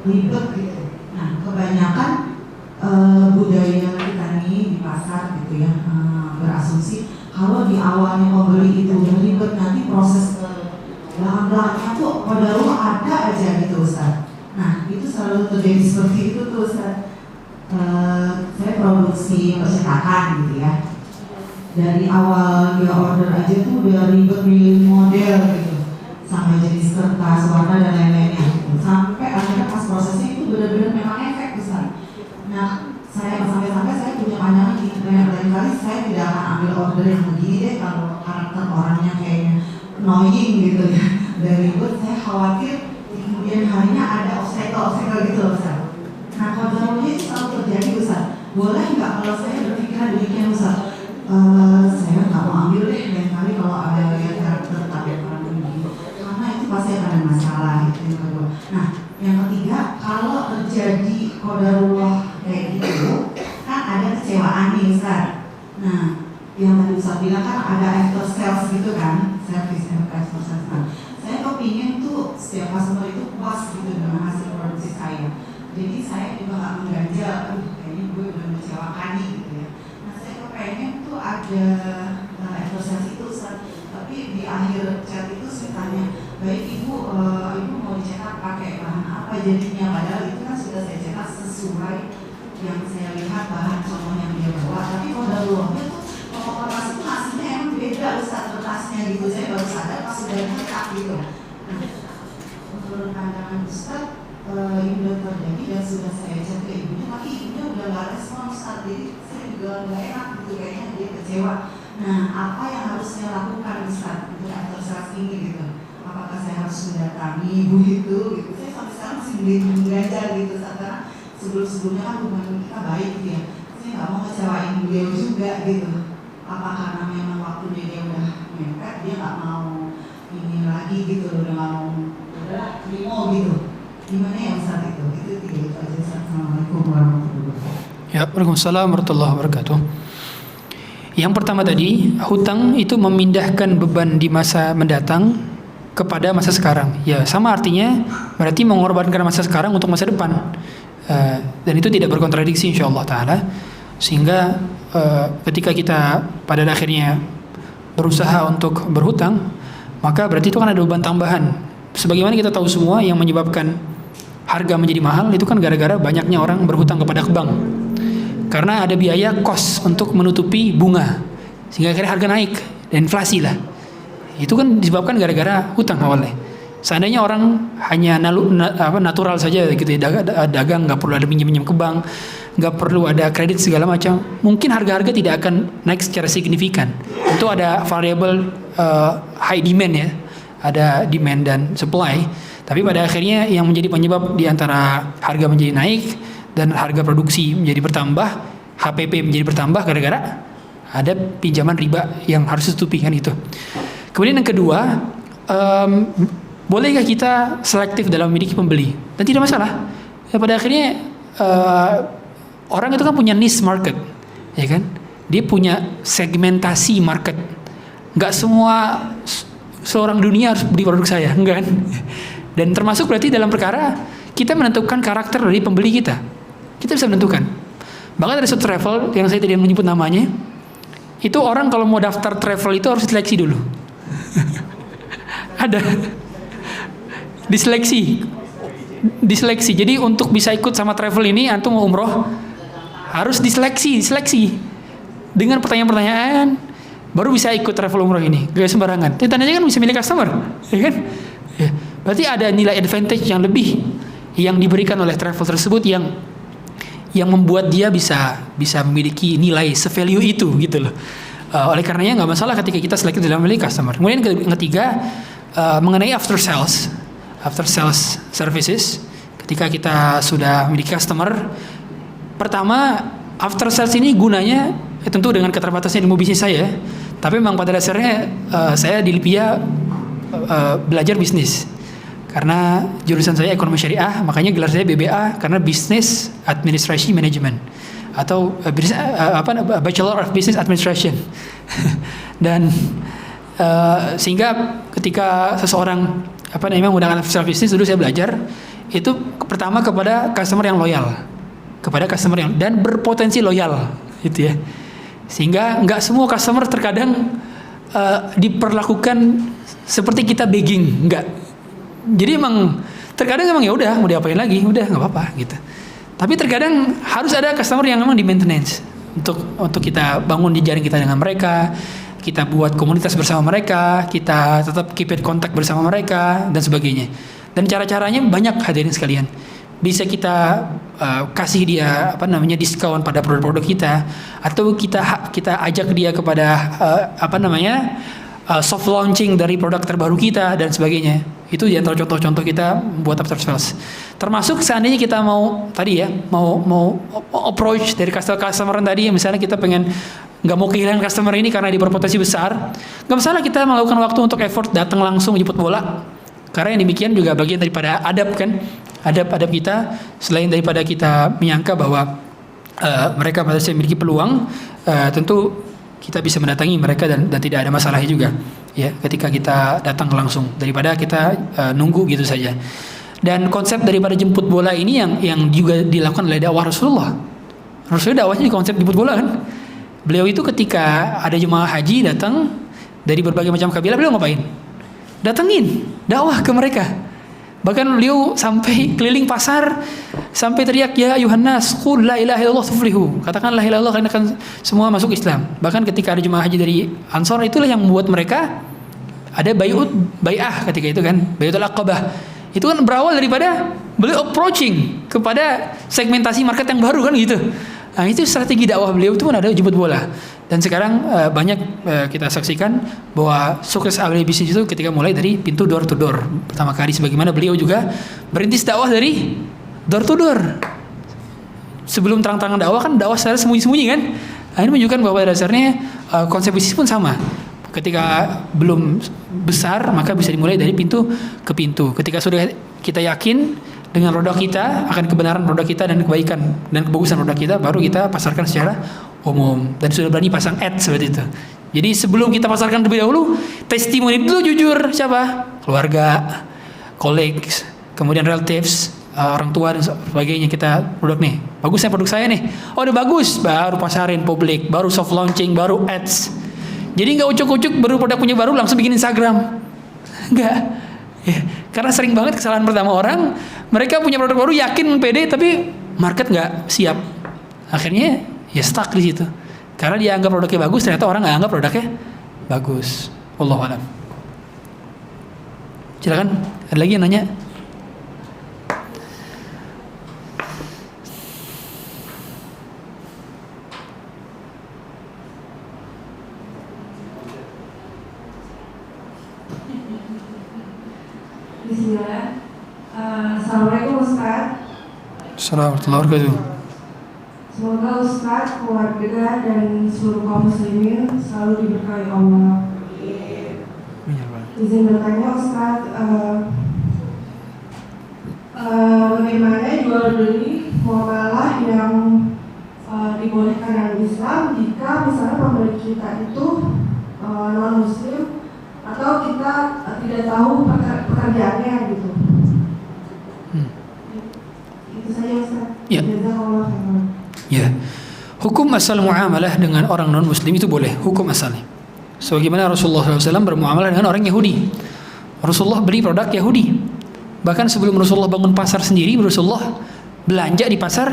ribet gitu. Nah, kebanyakan budaya kita nih di pasar gitu ya, berasumsi kalau di awalnya pembeli itu ribet, nanti proses belakang-belakangnya tuh pada rumah ada aja gitu Ustaz. Nah, itu selalu terjadi seperti itu tuh Ustaz. Saya produksi percetakan gitu ya. Dari awal dia order aja tuh udah ribet milih model gitu, sampai jenis kertas, warna dan lain-lainnya gitu. Sampai akhirnya pas prosesnya itu benar-benar memang efek Ustaz. Nah, sampai-sampai saya punya pandangan gitu, lain kali saya tidak akan ambil order yang begini deh kalau karakter orangnya kayaknya annoying gitu ya. Dari ribet, saya khawatir kemudian harinya ada obstacle gitu loh Ustaz. Nah, kontrolnya itu selalu terjadi Ustaz. Boleh nggak kalau saya berpikiran demikian Ustaz? Saya nggak mau ambil deh lain kali kalau ada yang karakter tapi orang begini, karena itu pasti akan ada masalah itu yang kedua. Nah, yang ketiga, kalau terjadi qadarullah kayak gitu, kan ada kecewaan nih Ustaz. Nah, yang tadi Ustaz bilang kan ada after sales gitu kan, service after sales. Nah, saya kepingin tuh setiap customer itu puas gitu dengan hasil produksi saya. Jadi saya juga nggak mengganjal, kayaknya gue udah mengecewakan nih gitu ya. Nah, saya kepengen tuh ada after sales itu Ustaz. Tapi di akhir chat itu saya tanya, baik ibu mau dicetak pakai bahan apa jadinya, padahal itu kan sudah saya cetak sesuai yang saya lihat bahan contoh yang dia bawa. Tapi kalau daruratnya tuh Kalau ormas itu ngasihnya emang beda Ustaz kertasnya gitu, saya baru sadar pas sudah lengkap gitu. Nah, menurut pandangan Ustaz, ini udah terjadi dan sudah saya chat ke ibunya, tapi ibunya udah gak respon Ustaz, jadi saya juga gak enak gitu, kayaknya dia kecewa. Nah, apa yang harus saya lakukan Ustaz untuk after sales ini gitu? Apakah saya harus mendatangi ibu itu gitu? Saya sampai sekarang masih belajar gitu Ustaz, karena sebelum-sebelumnya kan hubungan kita baik gitu ya. Saya nggak mau ngecewain beliau juga gitu. Apa karena memang waktunya dia udah mepet, dia nggak mau ini lagi gitu, udah nggak mau, udah terima gitu. Gimana ya Ustaz itu? Itu aja Ustaz. Assalamualaikum warahmatullahi wabarakatuh. Ya, waalaikumsalam warahmatullahi wabarakatuh. Yang pertama tadi, hutang itu memindahkan beban di masa mendatang kepada masa sekarang. Ya, sama artinya berarti mengorbankan masa sekarang untuk masa depan. Dan itu tidak berkontradiksi insyaallah taala. Sehingga ketika kita pada akhirnya berusaha untuk berhutang, maka berarti itu kan ada beban tambahan. Sebagaimana kita tahu semua, yang menyebabkan harga menjadi mahal itu kan gara-gara banyaknya orang berhutang kepada bank. Karena ada biaya kos untuk menutupi bunga, sehingga akhirnya harga naik dan inflasi lah. Itu kan disebabkan gara-gara hutang awalnya. Seandainya orang hanya natural saja gitu ya, dagang nggak perlu ada pinjam-pinjam ke bank, nggak perlu ada kredit segala macam, mungkin harga-harga tidak akan naik secara signifikan. Itu ada variable high demand ya, ada demand dan supply. Tapi pada akhirnya yang menjadi penyebab di antara harga menjadi naik dan harga produksi menjadi bertambah, HPP menjadi bertambah gara-gara ada pinjaman riba yang harus ditutupi kan itu. Kemudian yang kedua, bolehkah kita selektif dalam memiliki pembeli? Dan tidak masalah. Ya, pada akhirnya orang itu kan punya niche market, ya kan? Dia punya segmentasi market. Nggak semua seorang dunia harus beli produk saya, enggak kan? Dan termasuk berarti dalam perkara kita menentukan karakter dari pembeli kita. Kita bisa menentukan. Bahkan ada suatu travel yang saya tidak menyebut namanya, itu orang kalau mau daftar travel itu harus diseleksi dulu. Ada diseleksi. Jadi untuk bisa ikut sama travel ini, antum mau umroh harus diseleksi dengan pertanyaan-pertanyaan, baru bisa ikut travel umroh ini. Gak sembarangan. Tapi tandanya kan bisa milih customer, ya kan? Ya. Berarti ada nilai advantage yang lebih yang diberikan oleh travel tersebut yang membuat dia bisa memiliki nilai se-value itu gitu loh. Oleh karenanya nggak masalah ketika kita selektif dalam memilih customer. Kemudian yang ketiga, mengenai after sales services, ketika kita sudah memiliki customer, pertama after sales ini gunanya tentu dengan keterbatasan ilmu bisnis saya, tapi memang pada dasarnya saya di LIPIA belajar bisnis karena jurusan saya ekonomi syariah, makanya gelar saya BBA karena Business Administration Management atau Bachelor of Business Administration. Dan sehingga ketika seseorang menggunakan after sales business, dulu saya belajar itu pertama kepada customer yang loyal, dan berpotensi loyal gitu ya. Sehingga nggak semua customer terkadang diperlakukan seperti kita begging, nggak. Jadi emang terkadang emang ya udah mau diapain lagi, udah nggak apa-apa gitu. Tapi terkadang harus ada customer yang memang di maintenance untuk kita bangun jejaring kita dengan mereka, kita buat komunitas bersama mereka, kita tetap keep in contact bersama mereka dan sebagainya. Dan cara-caranya banyak hadirin sekalian. Bisa kita kasih dia diskon pada produk-produk kita, atau kita ajak dia kepada soft launching dari produk terbaru kita dan sebagainya. Itu di antara contoh-contoh kita buat after sales. Termasuk seandainya kita mau approach dari customer tadi, misalnya kita pengen nggak mau kehilangan customer ini karena dia berpotensi besar, nggak masalah kita melakukan waktu untuk effort datang langsung jemput bola. Karena yang demikian juga bagian daripada adab kan, adab kita, selain daripada kita menyangka bahwa mereka pada saat memiliki peluang, tentu kita bisa mendatangi mereka dan tidak ada masalahnya juga ya ketika kita datang langsung daripada kita nunggu gitu saja. Dan konsep daripada jemput bola ini yang juga dilakukan oleh dakwah Rasulullah dakwahnya di konsep jemput bola kan. Beliau itu ketika ada jemaah haji datang dari berbagai macam kabilah, beliau ngapain? Datengin dakwah ke mereka. Bahkan beliau sampai keliling pasar sampai teriak, ya ayuhan nas qul la ilaha illallah tuflihu. Katakan la ilaha illallah, kalian akan semua masuk Islam. Bahkan ketika ada jemaah haji dari Ansor, itulah yang membuat mereka ada bai'ah ketika itu kan, bai'atul aqabah. Itu kan berawal daripada beliau approaching kepada segmentasi market yang baru kan gitu. Nah, itu strategi dakwah beliau itu pun ada jemput bola. Dan sekarang banyak kita saksikan bahwa sukses Abai bisnis itu ketika mulai dari pintu door to door pertama kali, sebagaimana beliau juga berintis dakwah dari door to door. Sebelum terang-terangan dakwah kan dakwah secara sembunyi-sembunyi kan. Nah, ini menunjukkan bahwa pada dasarnya konsep bisnis pun sama. Ketika belum besar maka bisa dimulai dari pintu ke pintu. Ketika sudah kita yakin dengan produk kita, akan kebenaran produk kita dan kebaikan dan kebagusan produk kita, baru kita pasarkan secara umum dan sudah berani pasang ad seperti itu. Jadi sebelum kita pasarkan terlebih dahulu, testimoni dulu jujur siapa? Keluarga, colleagues, kemudian relatives, orang tua dan sebagainya. Kita produk nih, bagusnya produk saya nih. Oh udah bagus, baru pasarin publik, baru soft launching, baru ads. Jadi nggak ucuk-ucuk baru produk punya baru langsung bikin Instagram, nggak. Ya, karena sering banget kesalahan pertama orang, mereka punya produk baru yakin pede tapi market nggak siap, akhirnya ya stuck di situ. Karena dia anggap produknya bagus, ternyata orang nggak anggap produknya bagus. Wallahu a'lam. Silakan, ada lagi yang nanya? Bismillah. Assalamualaikum Ustaz. Assalamualaikum warahmatullahi wabarakatuh. Semoga Ustaz, keluarga dan seluruh kaum muslimin selalu diberkahi Allah. Izin bertanya Ustaz, bagaimana jual beli muamalah yang dibolehkan dalam Islam jika misalnya pembeli kita itu non muslim atau kita tidak tahu pekerjaannya gitu. Itu saja Ustaz. Ya. Jazakallah khairan. Ya, hukum asal muamalah dengan orang non muslim itu boleh, hukum asalnya. Sebagaimana Rasulullah SAW bermuamalah dengan orang Yahudi. Rasulullah beli produk Yahudi. Bahkan sebelum Rasulullah bangun pasar sendiri, Rasulullah belanja di pasar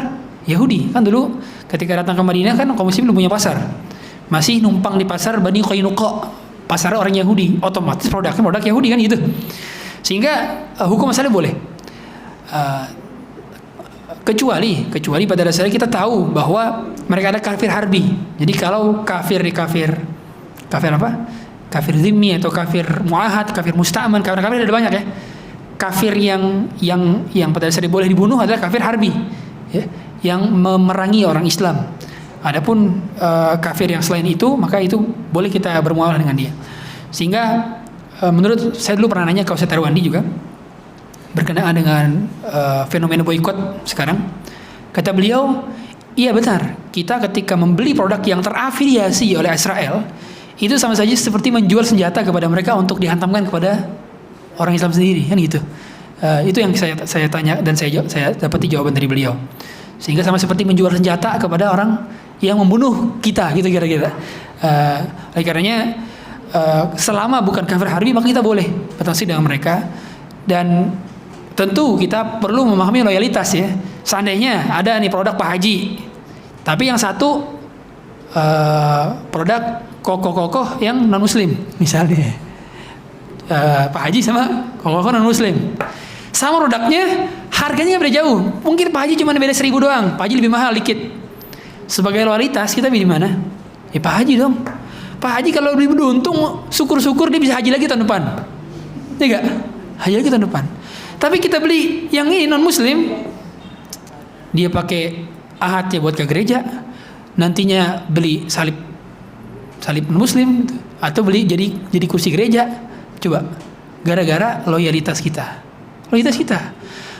Yahudi. Kan dulu ketika datang ke Madinah kan kaum muslim belum punya pasar, masih numpang di pasar Bani Qainuqa, pasar orang Yahudi. Otomatis produknya produk Yahudi kan gitu. Sehingga hukum asalnya boleh. Kecuali pada dasarnya kita tahu bahwa mereka ada kafir harbi. Jadi kalau kafir apa? Kafir zimmi atau kafir muahad, kafir musta'man, kafir ada banyak ya. Kafir yang pada dasarnya boleh dibunuh adalah kafir harbi, ya, yang memerangi orang Islam. Adapun kafir yang selain itu, maka itu boleh kita bermuamalah dengan dia. Sehingga menurut saya dulu pernah nanya ke Ustaz Arwandi juga berkenaan dengan fenomena boikot sekarang. Kata beliau, iya benar, kita ketika membeli produk yang terafiliasi oleh Israel, itu sama saja seperti menjual senjata kepada mereka untuk dihantamkan kepada orang Islam sendiri, kan gitu. Itu yang saya tanya dan saya dapati jawaban dari beliau. Sehingga sama seperti menjual senjata kepada orang yang membunuh kita, gitu kira-kira. Oleh karenanya, selama bukan kafir harbi, maka kita boleh bertransaksi dengan mereka. Dan tentu kita perlu memahami loyalitas ya. Seandainya ada nih produk Pak Haji, tapi yang satu produk kokoh yang non muslim misalnya, Pak Haji sama kokoh non muslim, sama produknya, harganya beda jauh. Mungkin Pak Haji cuma beda 1.000 doang, Pak Haji lebih mahal dikit. Sebagai loyalitas kita pilih mana? Ya Pak Haji dong. Pak Haji kalau lebih beruntung, syukur-syukur dia bisa haji lagi tahun depan. Ya enggak? Haji lagi tahun depan. Tapi kita beli yang ini non muslim, dia pakai ahad ya buat ke gereja, nantinya beli salib non muslim, atau beli jadi kursi gereja. Coba, gara-gara loyalitas kita.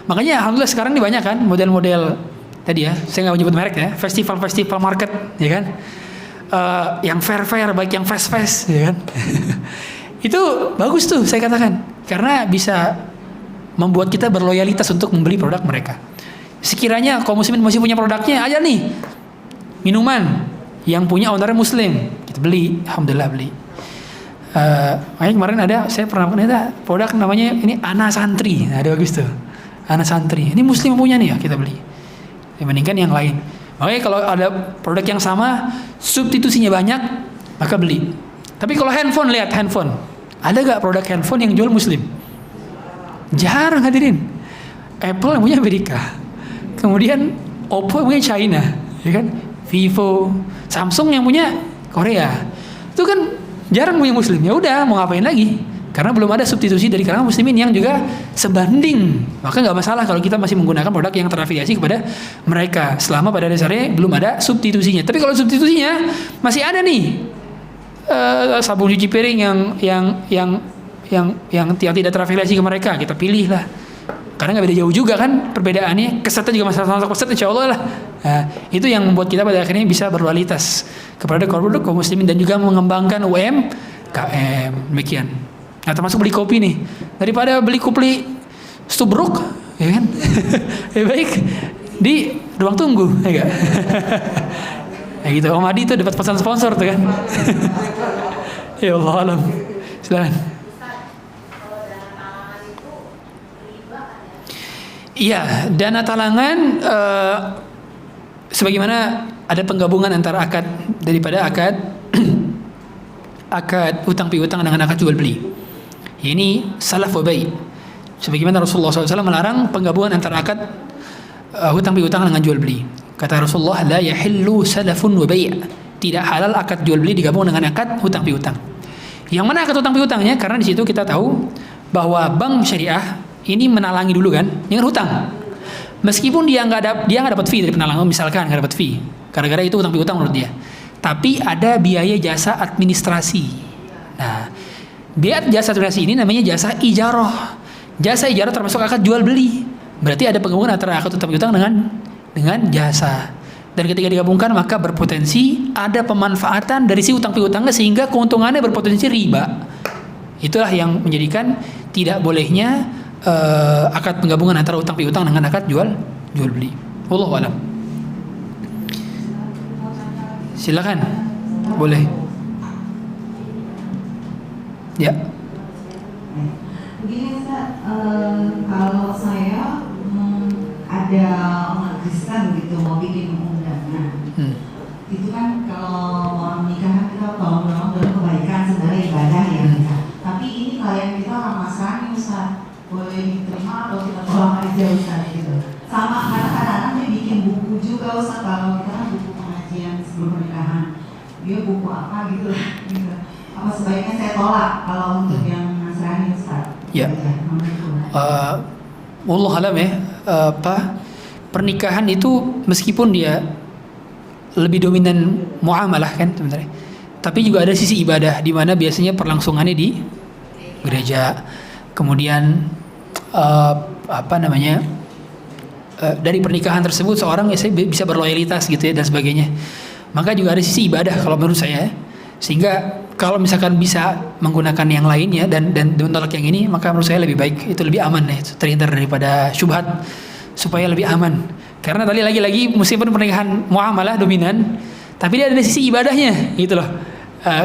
Makanya alhamdulillah sekarang ini banyak kan model-model tadi ya, saya nggak menyebut merek ya, festival market, ya kan, yang fair baik yang fast, ya kan. Itu bagus tuh saya katakan, karena bisa membuat kita berloyalitas untuk membeli produk mereka. Sekiranya kaum muslimin masih punya produknya, aja nih minuman yang punya ownernya muslim, kita beli, alhamdulillah beli. Makanya kemarin saya pernah ternyata produk namanya ini Ana Santri. Nah, ada bagus tuh. Ana Santri. Ini Muslim punya nih ya, kita beli. Dibandingkan yang lain. Makanya kalau ada produk yang sama, substitusinya banyak, maka beli. Tapi kalau handphone, lihat handphone. Ada gak produk handphone yang jual Muslim? Jarang hadirin. Apple yang punya Amerika. Kemudian Oppo yang punya China, ya kan? Vivo, Samsung yang punya Korea. Itu kan jarang punya Muslim. Ya udah, mau ngapain lagi? Karena belum ada substitusi dari kalangan muslimin yang juga sebanding. Maka nggak masalah kalau kita masih menggunakan produk yang terafiliasi kepada mereka selama pada dasarnya belum ada substitusinya. Tapi kalau substitusinya masih ada nih, sabun cuci piring yang tidak terafiliasi ke mereka, kita pilih lah. Karena nggak beda jauh juga kan perbedaannya. Kesetnya juga masalah keset, insya Allah lah. Nah, itu yang membuat kita pada akhirnya bisa berloyalitas kepada produk kaum muslimin dan juga mengembangkan UMKM. Demikian. Nah, termasuk beli kopi nih. Daripada beli kopi Stubruk, ya kan? Lebih baik di ruang tunggu, ya enggak? Ya gitu. Om Adi tuh dapat pesan sponsor tuh kan. Ya Allah alam. Silakan. Iya, dana talangan sebagaimana ada penggabungan antara akad daripada akad hutang piutang dengan akad jual beli. Ini salaf wa bai'. Sebagaimana Rasulullah SAW melarang penggabungan antara akad hutang piutang dengan jual beli. Kata Rasulullah, la yahillu salafun wa bai'. Tidak halal akad jual beli digabung dengan akad hutang piutang. Yang mana akad hutang piutangnya? Karena di situ kita tahu bahwa bank syariah ini menalangi dulu kan dengan hutang. Meskipun dia nggak dapat fee dari penalangan, misalkan nggak dapat fee, gara-gara itu hutang piutang menurut dia. Tapi ada biaya jasa administrasi. Nah, biaya jasa administrasi ini namanya jasa ijarah. Jasa ijarah termasuk akad jual beli. Berarti ada penggabungan antara akad hutang piutang dengan jasa. Dan ketika digabungkan maka berpotensi ada pemanfaatan dari si hutang piutangnya sehingga keuntungannya berpotensi riba. Itulah yang menjadikan tidak bolehnya akad penggabungan antara hutang piutang dengan akad jual beli. Wallahu a'lam. Silakan. Boleh. Ya. Begini Ustaz, kalau saya ada umat Kristen gitu mau bikin undangan, itu kan kalau mau menikah kita tolong dalam kebaikan sebenarnya ibadah ya. Tapi ini klien kita orang Nasrani Ustaz, boleh diterima atau kita tolong aja Ustaz gitu. Sama kadang-kadang dia bikin buku juga Ustaz, kalau kita kan buku pengajian sebelum pernikahan, dia buku apa gitu. Apa sebaiknya saya tolak kalau untuk yang Nasrani Ustaz? Ya. Wallah alam ya. Pernikahan itu meskipun dia lebih dominan muamalah kan sebenarnya, tapi juga ada sisi ibadah di mana biasanya perlangsungannya di gereja. Kemudian dari pernikahan tersebut seorang bisa berloyalitas gitu ya dan sebagainya. Maka juga ada sisi ibadah kalau menurut saya. Sehingga kalau misalkan bisa menggunakan yang lainnya dan menolak yang ini, maka menurut saya lebih baik, itu lebih aman ya, terhindar daripada syubhat supaya lebih aman. Karena tadi lagi-lagi meskipun pernikahan muamalah dominan, tapi dia ada sisi ibadahnya gitu loh.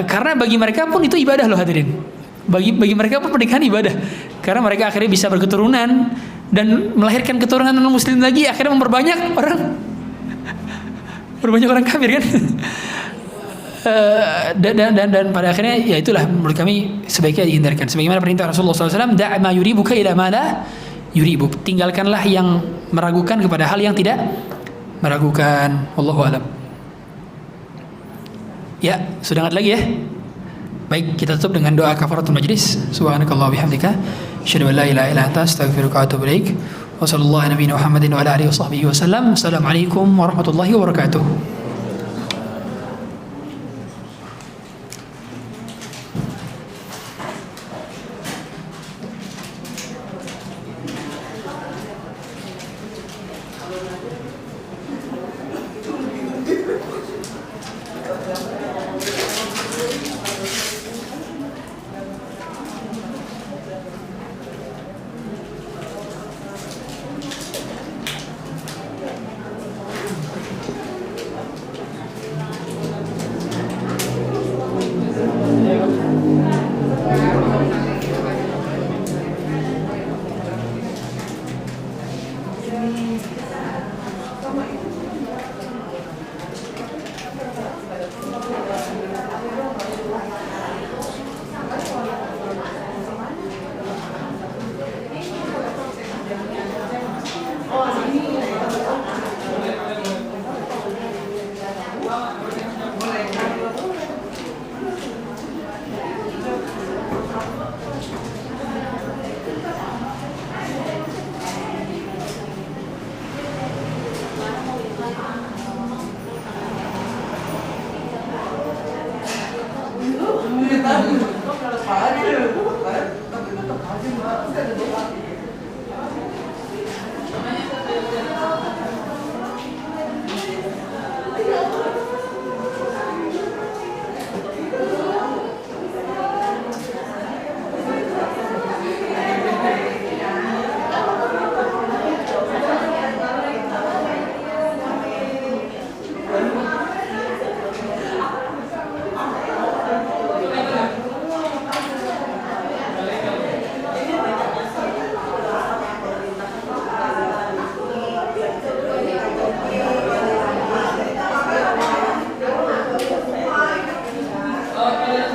Karena bagi mereka pun itu ibadah loh hadirin. Bagi mereka pun pernikahan ibadah. Karena mereka akhirnya bisa berketurunan dan melahirkan keturunan non muslim lagi, akhirnya memperbanyak orang kafir kan. Dan pada akhirnya ya itulah menurut kami sebaiknya dihindarkan. Sebagaimana perintah Rasulullah SAW, da' ma yuribuka ila ma la yuribuk. Tinggalkanlah yang meragukan kepada hal yang tidak meragukan. Wallahu a'lam. Ya, sudah nggak lagi ya. Baik, kita tutup dengan doa kafaratul majlis. Subhanakallah bihamdika, asyhadu an la ilaha illa anta, astaghfiruka wa atubu ilaik. Wa sallallahu ala nabiyyina Muhammadin wa ala alihi wa sahbihi wasallam. Assalamualaikum warahmatullahi wabarakatuh.